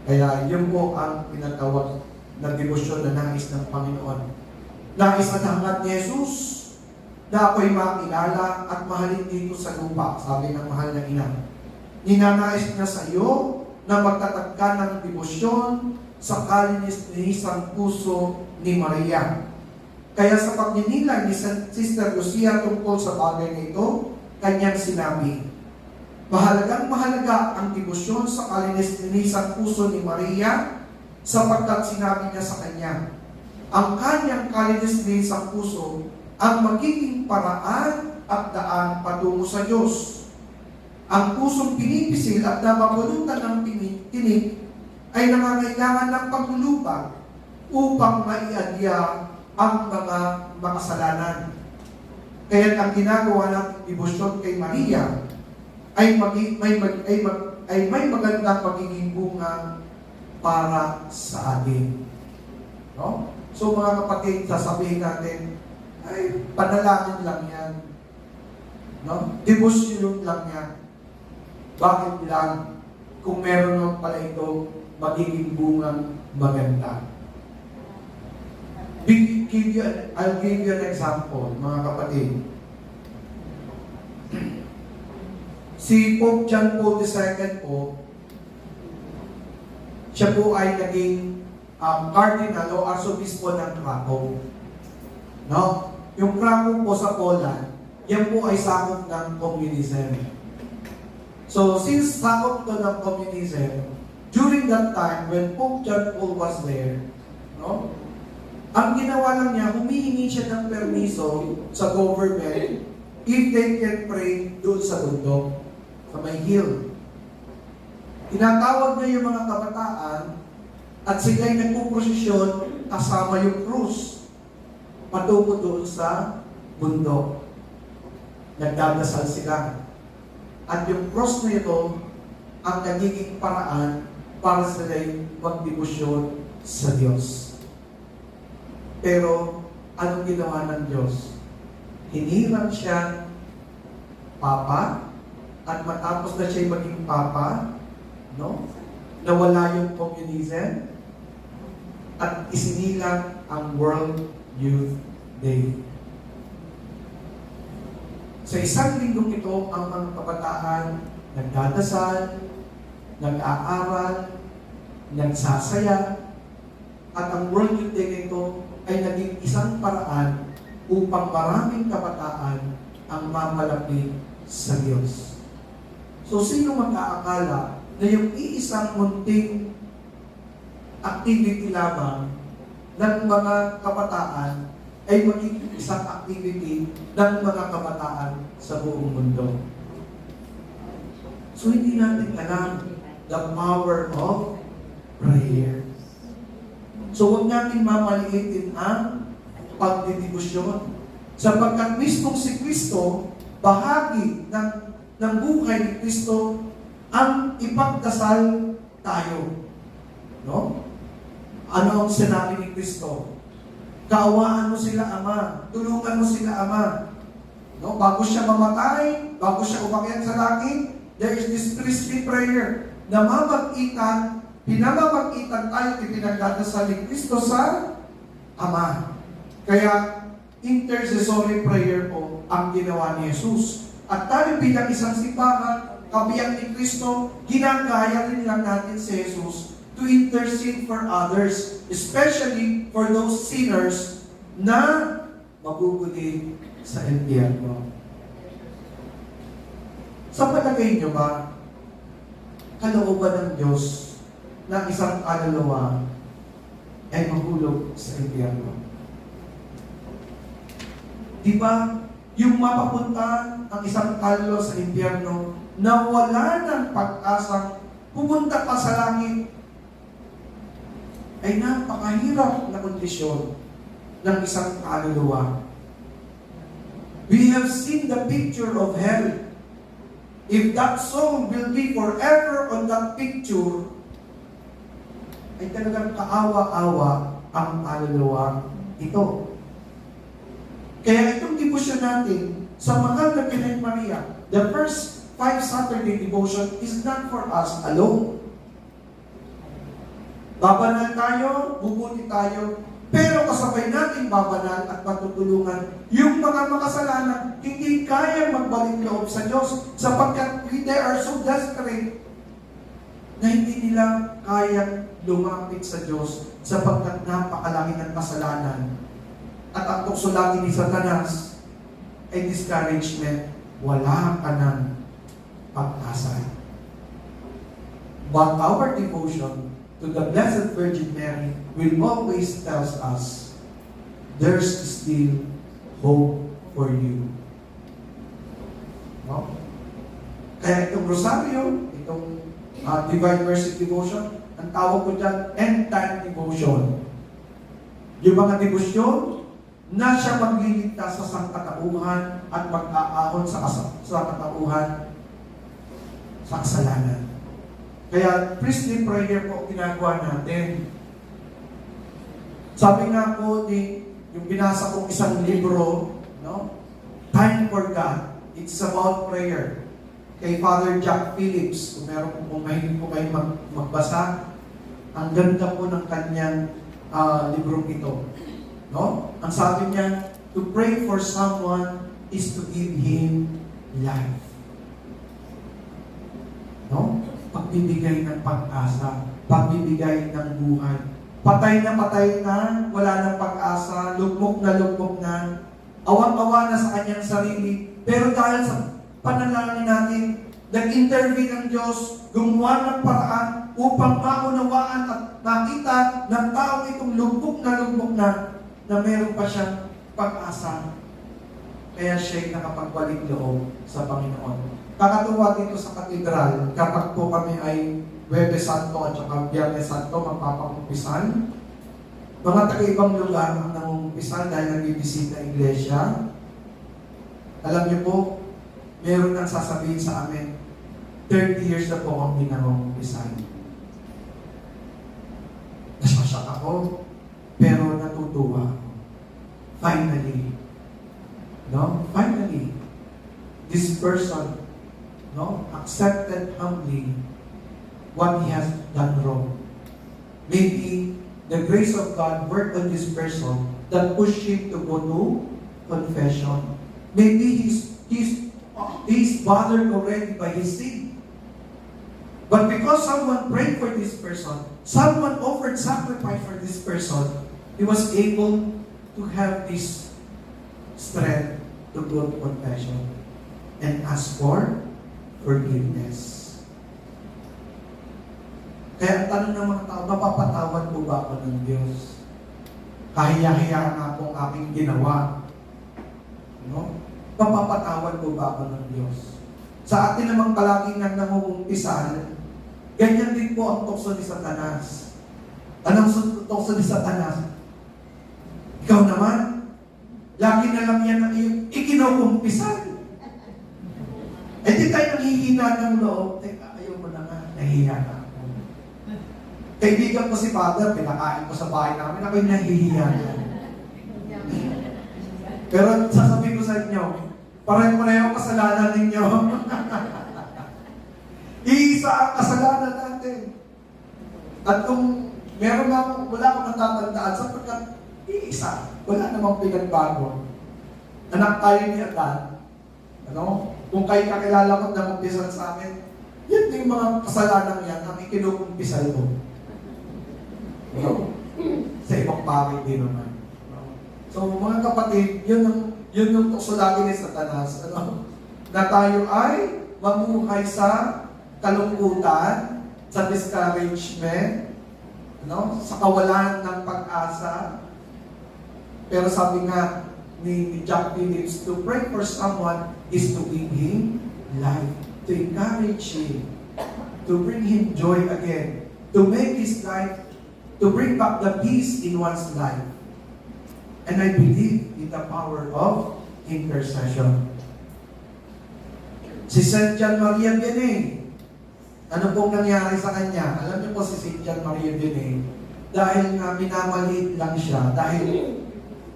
Kaya yun po ang tinatawag na debosyon na nais ng Panginoon. Nais at hangat ni Jesus na ako'y makilala at mahalin dito sa lupa, sabi ng mahal na ina. Ninanais niya sa iyo na magtatag ka ng debosyon sa kalinis-linisang puso ni Maria. Kaya sa pagninilay ni Sister Lucia tungkol sa bagay na ito, kanyang sinabi, mahalagang mahalaga ang debosyon sa kalinis-linisang puso ni Maria sapagkat sinabi niya sa kanya, ang kanyang kalinis-linisang puso ang magiging paraan at daan patungo sa Diyos. Ang pusong pinipisil at napapulutan ng tinig ay nangangailangan ng paglulubag upang maiadya ang mga makasalanan. Kaya ang ginagawa ng debosyon kay Maria ay may magandang magiging bunga para sa atin. No? So mga kapatid, sasabihin natin, ay panalangin lang yan. No? Debosyon lang yan. Bakit lang? Kung meron lang pala ito, magiging bungang maganda. I'll give you an example, mga kapatid. Si Pope John Paul II po, siya po ay naging cardinal o arsobispo ng Krakow. No? Yung Krakow po sa Poland, yan po ay sakop ng communism. So, since sakop to ng communism, during that time, when Pope John Paul was there, no? Ang ginawa lang niya, humihingi siya ng permiso sa government if they can pray doon sa bundok, sa may hill. Tinatawag niya yung mga kabataan at sila'y nagpuprosesyon kasama yung krus patungo doon sa bundok. Nagdadasal sila. At yung cross na ito ang nagiging paraan para sila'y magdebosyon sa Diyos. Pero, anong ginawa ng Diyos? Hinirang siya papa, at matapos na siya maging papa, no? Nawala yung communism, at isinilang ang World Youth Day. Sa isang linggong ito, ang mga kabataan nagdadasal, nag-aaral, nagsasaya, at ang World Youth Day nito ay naging isang paraan upang maraming kabataan ang mamalapit sa Diyos. So, sino mag-aakala na yung iisang munting activity lamang ng mga kabataan ay magiging isang activity ng mga kabataan sa buong mundo? So, hindi natin alam the power of prayer. So, huwag natin mamaliitin ang pagdidibusyon. Sapagkat mismong si Kristo, bahagi ng buhay ni Kristo, ang ipagdasal tayo. No? Ano ang sinabi ni Kristo? Kaawaan mo sila, Ama. Tulungan mo sila, Ama. No? Bago siya mamatay, bago siya umakyat sa langit, there is this priestly prayer na pinamamagitan tayo, ipinagdadasal ni Kristo sa Ama. Kaya, intercessory prayer po ang ginawa ni Jesus. At tayo bilang isang simbahan, kabiyak ni Kristo, ginagaya rin lang natin si Jesus to intercede for others, especially for those sinners na mabubuli sa impyerno. Sa palagay niyo ba, kalooban ng Diyos na isang kaluluwa ay mahulog sa impyerno? Di ba, yung mapapunta ang isang kaluluwa sa impyerno na wala ng pag-asang pumunta pa sa langit, ay napakahirap na kondisyon ng isang kaluluwa. We have seen the picture of hell. If that soul will be forever on that picture, ay talagang kaawa-awa ang kaluluwa ito. Kaya itong devotion natin sa mahal na Birhen Maria, the first 5 Saturday devotion is not for us alone. Babanal tayo, bubuti tayo, pero kasabay natin babanal at matutulungan yung mga makasalanan hindi kaya magbalik loob sa Diyos sapagkat they are so desperate na hindi nila kayang lumapit sa Diyos sapagkat napakalaki ng kasalanan. At ang tukso lagi ni Satanas ay discouragement. Wala ka ng pag-asa. But our devotion to the Blessed Virgin Mary will always tell us, there's still hope for you. No? Kaya itong Rosario, itong Divine Mercy Devotion, ang tawag ko dyan, End Time Devotion. Yung mga devotion na siya magliligtas sa sangkatauhan at mag-aahon sa katauhan sa kasalanan. Kaya priestly prayer po ginagawa natin. Sabi nga po yung binasa kong isang libro, no? Time for God. It's about prayer. Kay Father Jack Phillips, kung mahilig po kayo magbasa, ang ganda po ng kanyang librong ito. No? Ang sabi niya, to pray for someone is to give him life. No? Pagbibigay ng pag-asa, pagbibigay ng buhay. Patay na, wala nang pag-asa, lugmok na, awang-awa na sa kanyang sarili. Pero dahil sa panalangin natin, nag-intervene ng Diyos, gumawa ng paraan upang maunawaan at makita ng tao itong lugmok na meron pa siyang pag-asa. Kaya siya'y nakapagbalik loob sa Panginoon. Kakatuwa dito sa katedral, kapag po kami ay Huwebes Santo at saka Biyernes Santo, magpapangumpisan. Mga taga-ibang lugar ang nangumpisan dahil nagbibisita iglesia. Alam niyo po, meron nang sasabihin sa amin, 30 years na po kami nangumpisan. Nasasyak ako, pero natutuwa ako. Finally, this person, accepted humbly what he has done wrong. Maybe the grace of God worked on this person that pushed him to go to confession. Maybe he's bothered already by his sin. But because someone prayed for this person, someone offered sacrifice for this person, he was able to have this strength to go to confession and ask for forgiveness. Kaya ang tanong ng mga tao, mapapatawad po ba ako ng Diyos? Kahiya-hiya nga po ang aking ginawa. No? Mapapatawad po ba ako ng Diyos? Sa atin namang palaging nang nangungumpisal, ganyan din po ang tukso ni Satanas. Anong tukso ni Satanas? Ikaw naman, lagi na lang yan ang iyong ikinukumpisal. Eh di tayo nanghihina ng loob. Teka, ayaw mo na nga, nahihiya na ako. Kaibigan ko si Father, pinakain ko sa bahay namin, ako'y nahihiya na. Pero sasabihin ko sa inyo, pareho-pareho kasalanan ninyo. Iisa ang kasalanan natin. At kung meron wala akong natatandaan sapagkat iisa, wala namang pinagbago. Anak tayo ni Adan, kung kayo kakilala ko na kumpisal sa amin, yan yung mga kasalanan yan ang ikinukumpisal ko. Sa ibang bagay din naman. So mga kapatid, yun yung tukso lagi ni Satanas. Na tayo ay mamuhay sa kalungkutan, sa discouragement, sa kawalan ng pag-asa. Pero sabi nga ni Jack Phillips, to pray for someone is to give him life, to encourage him, to bring him joy again, to make his life, to bring back the peace in one's life. And I believe in the power of intercession. Si St. John Maria Vianney, ano pong nangyari sa kanya? Alam niyo po si St. John Maria Vianney, dahil nga minamaliit lang siya, dahil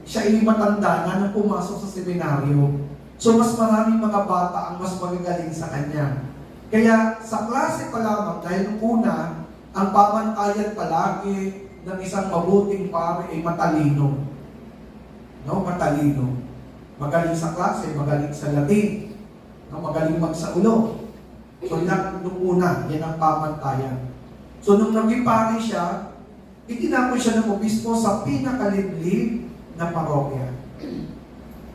siya ay matanda na nang pumasok sa seminaryo. So mas maraming mga bata ang mas magagaling sa kanya. Kaya sa klase pa lamang, dahil una, ang pamantayan palagi ng isang mabuting pare ay matalino. Matalino. Magaling sa klase, magaling sa Latin, magaling magsaulo. So nung una, yan ang pamantayan. So nung naging pare siya, itinapon siya ng obispo sa pinakaliblib na parokya.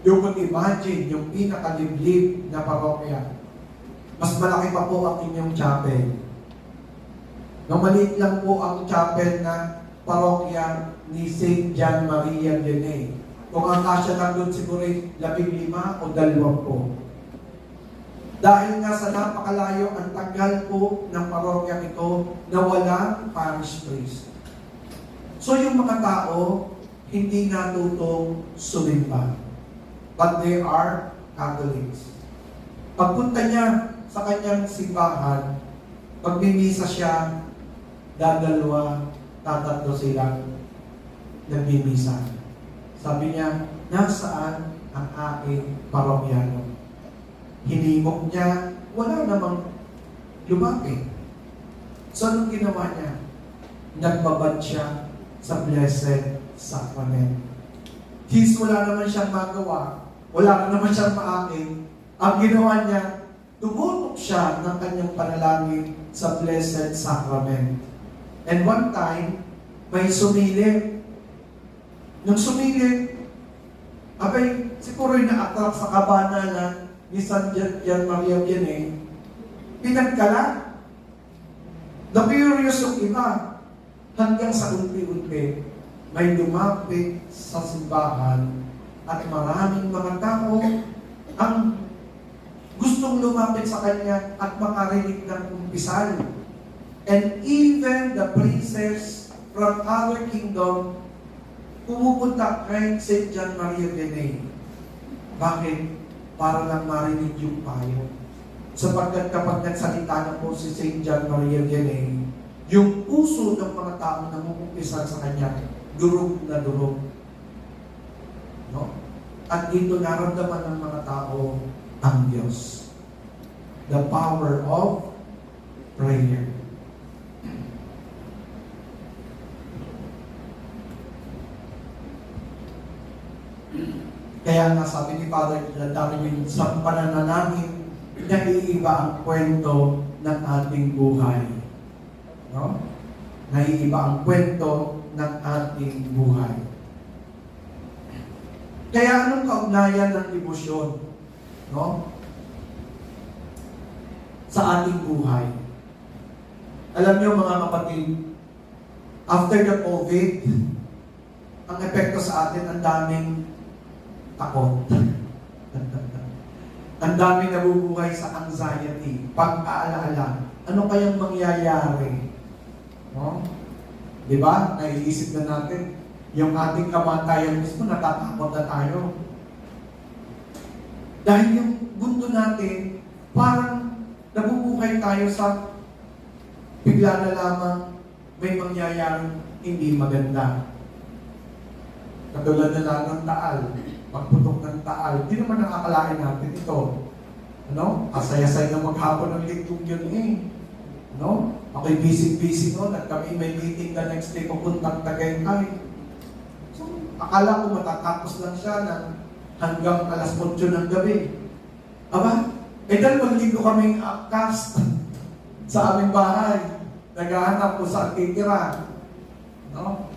Yung kung imagine, yung pinakaliblib na parokya, mas malaki pa po ang inyong chapel. Maliit lang po ang chapel na parokya ni St. John Maria Vianney. Kung ang kasya lang doon siguro 15 o 20. Dahil nga sa napakalayo, ang tagal po ng parokya ito na walang parish priest. So yung mga tao, hindi natutong sumimba. But they are Catholics. Pagpunta niya sa kanyang simbahan, pagmimisa siya, dadalawa, tatatlo silang nagmimisa. Sabi niya, nasaan ang aking parokyano? Hinimok niya, wala namang lumapit. So anong ginawa niya? Nagbabad siya sa Blessed Sacrament. Wala naman siyang magawa, wala naman siyang maaking. Ang ginawa niya, tumutok siya ng kanyang panalangin sa Blessed Sacrament. And one time, may sumilip. Nung sumilip, siguro yung na-attract sa kabanalan ni San John Maria Vianney, pinagkala. Na-curious yung iba. Hanggang sa unti-unti, may lumapit sa simbahan at maraming mga tao ang gustong lumapit sa kanya at makarinig ng kumpisal. And even the princess from other kingdom pumupunta kay St. John Maria Vianney. Bakit? Para lang marinig yung payo. Sapagkat kapag nagsalita na po si St. John Maria Vianney, yung puso ng mga taong namumumpisan sa kanya, durog na durog. At dito naramdaman ng mga tao ang Diyos. The power of prayer. Kaya nga sabi ni Father Darwin, sa pananalangin, naiiba ang kwento ng ating buhay. No? Naiiba ang kwento ng ating buhay. Kaya anong kaugnayan ng emosyon, no? Sa ating buhay? Alam niyo mga kapatid, after the COVID, ang epekto sa atin, ang daming takot. Ang daming nabubuhay sa anxiety, pag-aalaala. Ano kayang mangyayari? No? Di ba? Naiisip na natin, yung ating kamatayan mismo, natatakot na tayo. Dahil yung mundo natin, parang nabubuhay tayo sa bigla na lamang may mangyayaring hindi maganda. Katulad na lang ng Taal, pagputok ng Taal, hindi naman nakakalain natin ito. Ano? Asaya-say na maghapon ng ligtong yun eh. No? Ako'y busy noon at kami may meeting the next day pupuntang Tagaytay. So, akala ko matatapos lang siya ng hanggang alas 8 ng gabi. Aba, dahil maglinggo kaming cast sa aming bahay. Naghahanap ko sa titira. No?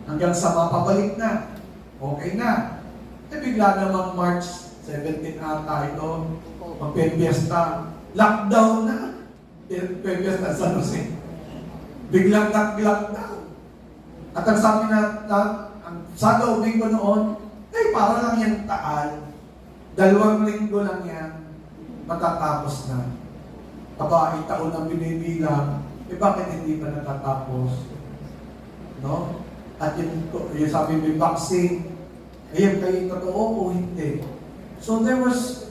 Hanggang sa mapabalik na. Okay na. Bigla namang March 17 ata ito. Magpipiesta. Lockdown na. Pipiesta sa San Jose. Biglang nag-lockdown. At ang sabi na sa loob ko noon, para lang yan Taal. 2 linggo lang yan. Matatapos na. Aba, taon ang binibilang. Bakit hindi pa natatapos? No? At yung sabi may vaccine, ayun kayo totoo o hindi. So there was,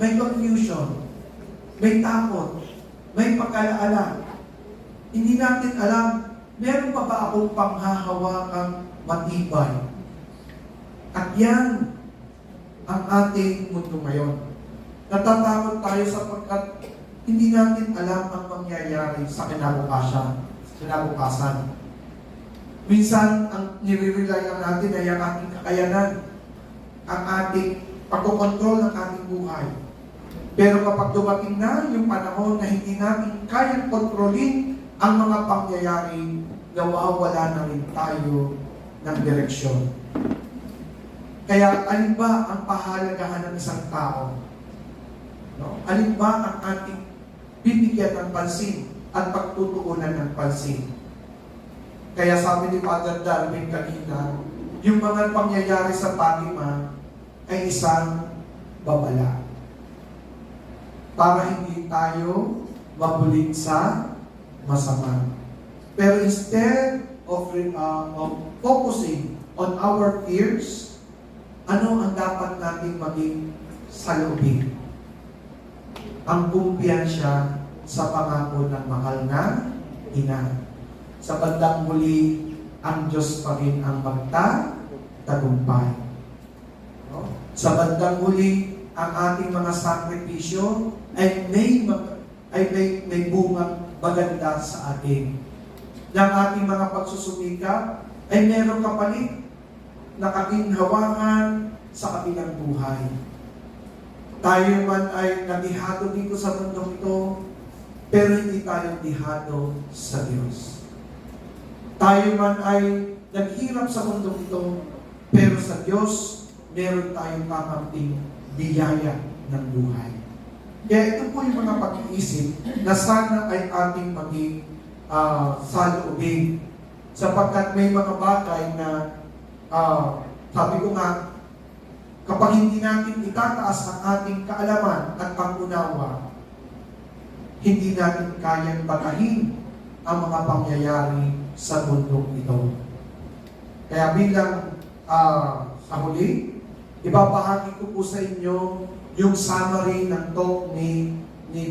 may confusion, may takot, may pagkalaala. Hindi natin alam, meron pa ba akong panghahawakang matibay? At yan ang ating mundo ngayon. Natatakot tayo sapagkat hindi natin alam ang mangyayari sa kinabukasan. Minsan, ang nire-rely lang natin ay ang ating kakayanan, ang ating pagkokontrol ng ating buhay. Pero kapag dumating na yung panahon na hindi natin kayang kontrolin ang mga pangyayari, nawawala na rin tayo ng direksyon. Kaya alin ba ang pahalagahan ng isang tao? No? Alin ba ang ating bibigyan ng pansin at pagtutuunan ng pansin? Kaya sabi ni Father Darwin kanina, yung mga pangyayari sa Fatima ay isang babala. Para hindi tayo mabulig sa masama. Pero instead of focusing on our fears, ano ang dapat nating maging saloobin? Ang kumpiyansya sa pangako ng mahal na ina. Sa bandang muli, ang Diyos pa rin ang magtatagumpay. No? Sa bandang muli, ang ating mga sakripisyo ay may bungang maganda sa atin. Ng ating mga pagsusumikap ay meron kapalit na kaginhawangan sa kabilang buhay. Tayo man ay nabihado dito sa mundong ito, pero hindi tayo dihado sa Diyos. Tayo man ay naghirap sa mundong ito, pero sa Diyos, meron tayong kakamting biyaya ng buhay. Kaya ito po yung mga pag-iisip na sana ay ating maging saloobin. Sapagkat may mga bagay na, sabi ko nga, kapag hindi natin itataas ang ating kaalaman at pangunawa, hindi natin kayang batahin ang mga pangyayari sa mundong ito. Kaya bilang sa huli, ibabahagi ko po sa inyo yung summary ng talk ni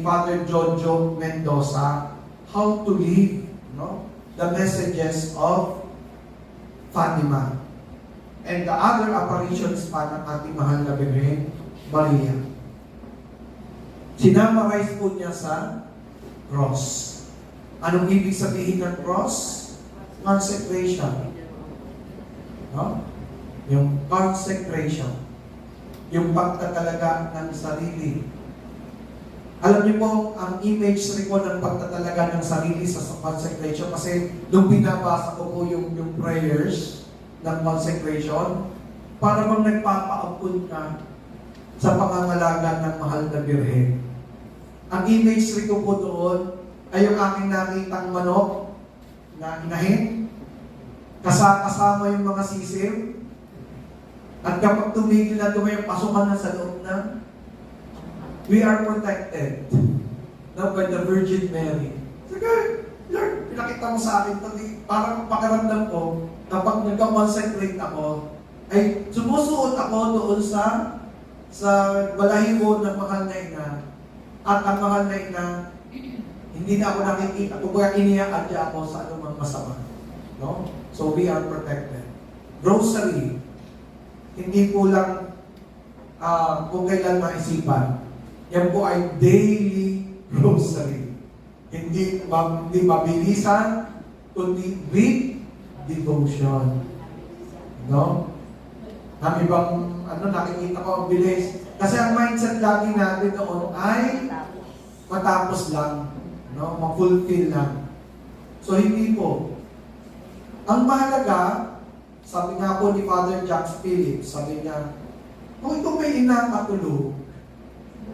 Father Jojo Mendoza, How to Live, no? The Messages of Fatima. And the other apparitions pa ng ating mahal na Birhen Maria. Sinamarize po niya sa cross. Anong ibig sabihin ng cross? Consecration. No? Yung consecration. yung pagtatalaga ng sarili. Alam niyo po, ang imagery po ng pagtatalaga ng sarili sa consecration, kasi nung binabasa ko po yung prayers ng consecration, para bang nagpapaampun ka sa pangangalaga ng mahal na birhen. Ang imagery ko po doon ay yung aking nakitang manok na inahin, kasama yung mga sisim, at kapag tumigil na tumayo, pasukan na sa loob na, we are protected now by the Virgin Mary. Sige, Lord, pinakita mo sa akin ito, parang pakiramdam ko, kapag nagka-consecrate ako, ay sumusuot ako doon sa balahibo ng mahal na ina, at ang mahal na ina, hindi na ako nakikita, kung iniaadya ako sa anumang masama. No? So we are protected. Rosary, hindi po lang kung kailan maisipan. Yan po ay daily rosary. Hindi mabilisan, kundi with devotion. No? Ang ibang, nakikita ko ang bilis. Kasi ang mindset lagi natin doon ay matapos lang. No? Ma-fulfill lang. So, hindi po. Ang mahalaga, sabi nga po ni Father Jack Phillips, sabi niya, kung ito may inakatulog,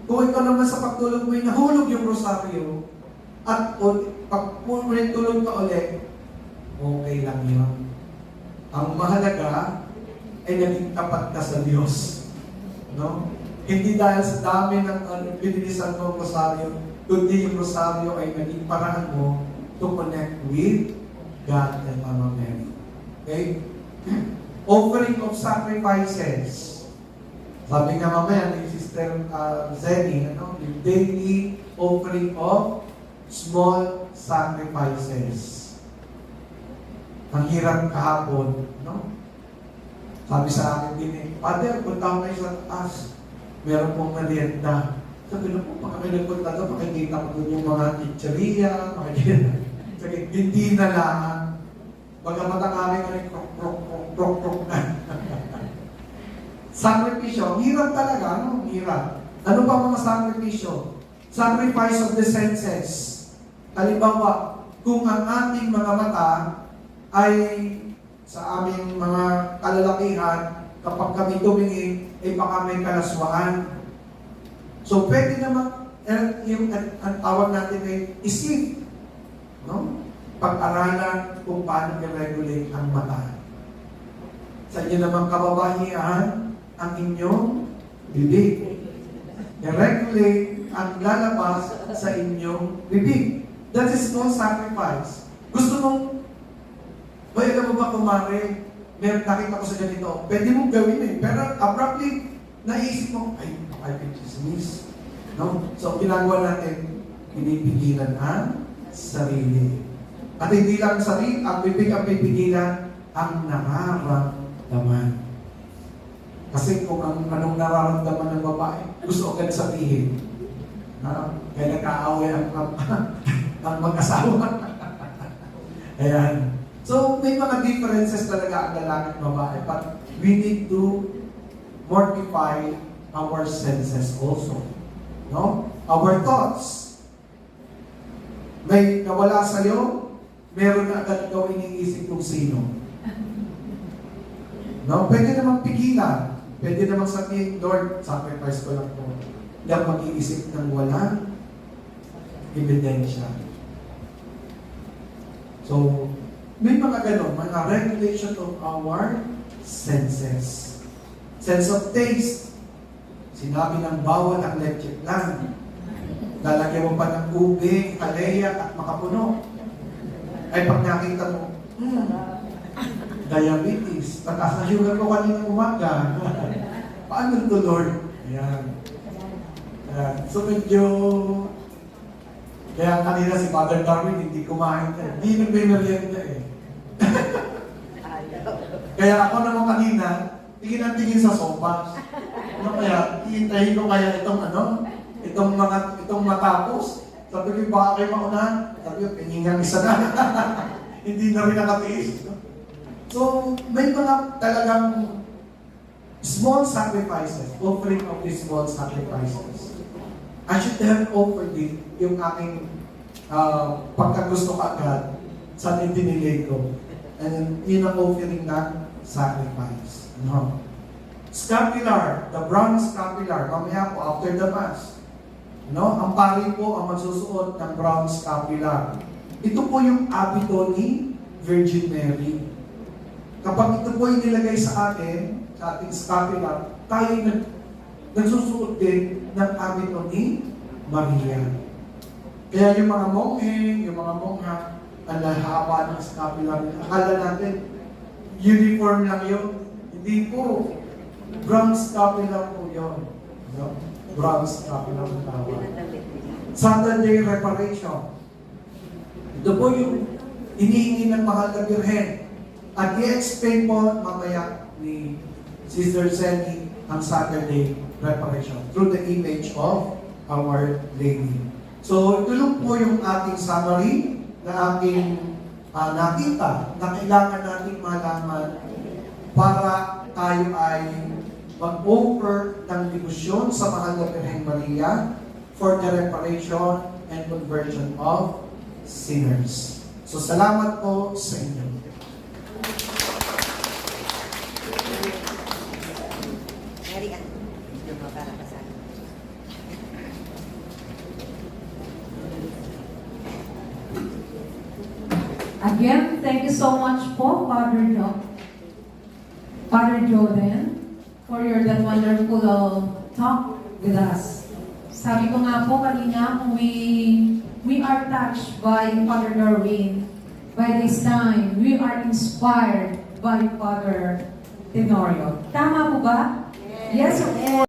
kung ikaw naman sa pagtulog mo ay nahulog yung rosaryo, at pag tulog ka ulit, okay lang yun. Ang mahalaga ay naging tapat ka sa Diyos. No? Hindi dahil sa dami ng binilisan mo rosaryo, kundi yung rosaryo ay naging paraan mo to connect with God and Mama Mary. Okay? Offering of sacrifices. Sabi nga mamaya ni Sister Zenny, yung daily offering of small sacrifices. Ang hirap kahapon, no? Sabi sa akin din Father, punta ko kayo sa taas. Meron pong merienda. Sabi na po, pagkakinagpunta doon, makikita ko doon yung mga chicheria, hindi na lang. Bagamat ang aming krok na. Sakripisyo, hirap talaga, no? Hirap. Ano pa mga sakripisyo? Sacrifice of the senses. Halimbawa, kung ang ating mga mata ay sa aming mga kalalakihan, kapag kami tumingin, ay baka may kalaswaan. So, pwede naman, ang tawag natin ay isip. No? Pag-aralan kung paano i-regulate ang mata. Sa inyo namang kababahian, ang inyong bibig. I-regulate ang lalabas sa inyong bibig. That is no sacrifice. Gusto mong, alam mo ba kumare, meron nakita ko sa ganito, pwede mong gawin pero abruptly, naisip mo, I can dismiss. No? So, ginagawa natin, pinipigilan ang sarili. At hindi lang sarili, ang bibig ang pipigilan, ang nararamdaman. Kasi kung anong nararamdaman ng babae, gusto agad sabihin. Kaya nagkaaway ang mag-asawa. Ayan. So, may mga differences talaga ang lalaki at babae. But we need to mortify our senses also. No? Our thoughts. May nawala sa'yo, meron na agad ikaw iniisip kung sino. No? Pwede namang pigilan. Pwede namang sabihin, Lord, sacrifice ko lang po. Hindi ako mag-iisip ng walang ebidensya. So, may mga ganon, mga regulation of our senses. Sense of taste. Sinabi ng bawal ang leche lang. Lalagyan mo pa ng ube, kaleya, at makapuno. Ay pag nakita mo, diabetes. Tatas na sugar ko kanina umaga. Paano ito, Lord? Ayan. So medyo, kaya kanina si Father Darwin hindi kumain na. Hindi nagbe-merienda Kaya ako naman kanina, tingin ang tingin sa sopas. Ano kaya, hihintayin ko kaya itong matapos. Sabi ko, baka kayo mauna. Sabi ko, piningang isa na. Hindi na rin nakatiis. So, may mga talagang Small sacrifices, offering of these small sacrifices. I should have offered it yung aking pagkagusto agad sa dinilay ko. And yun ang offering na sacrifice. No? Scapular, the brown scapular, mamaya po after the Mass. No? Ang pari po ang magsusuot ng brown scapular. Ito po yung abito ni Virgin Mary. Kapag ito po yung nilagay sa atin, sa ating scapular, tayo nagsusuot din ng abito ni Maria. Kaya yung mga monghe, yung mga mongha, ang haba ng scapular, akala natin, uniform lang yun. Hindi po. Brown scapular po yun. No? Brown scapular ang tawag. Saturday reparation. Ito po yung inihingi ng mahal na Birhen. At i-explain po mamaya ni Sister Senny ang Saturday reparation through the image of Our Lady. So, ito lang po yung ating summary na ating nakita na kailangan nating malaman para tayo ay mag-offer ng debosyon sa mahal na Birhen Maria for the reparation and conversion of sinners. So, salamat po sa inyo. Again, thank you so much po, Father Jordan, for your that wonderful talk with us. Sabi ko nga po kanina, we are touched by Father Darwin. By this time, we are inspired by Father Tenorio. Tama po ba? Yes, of course.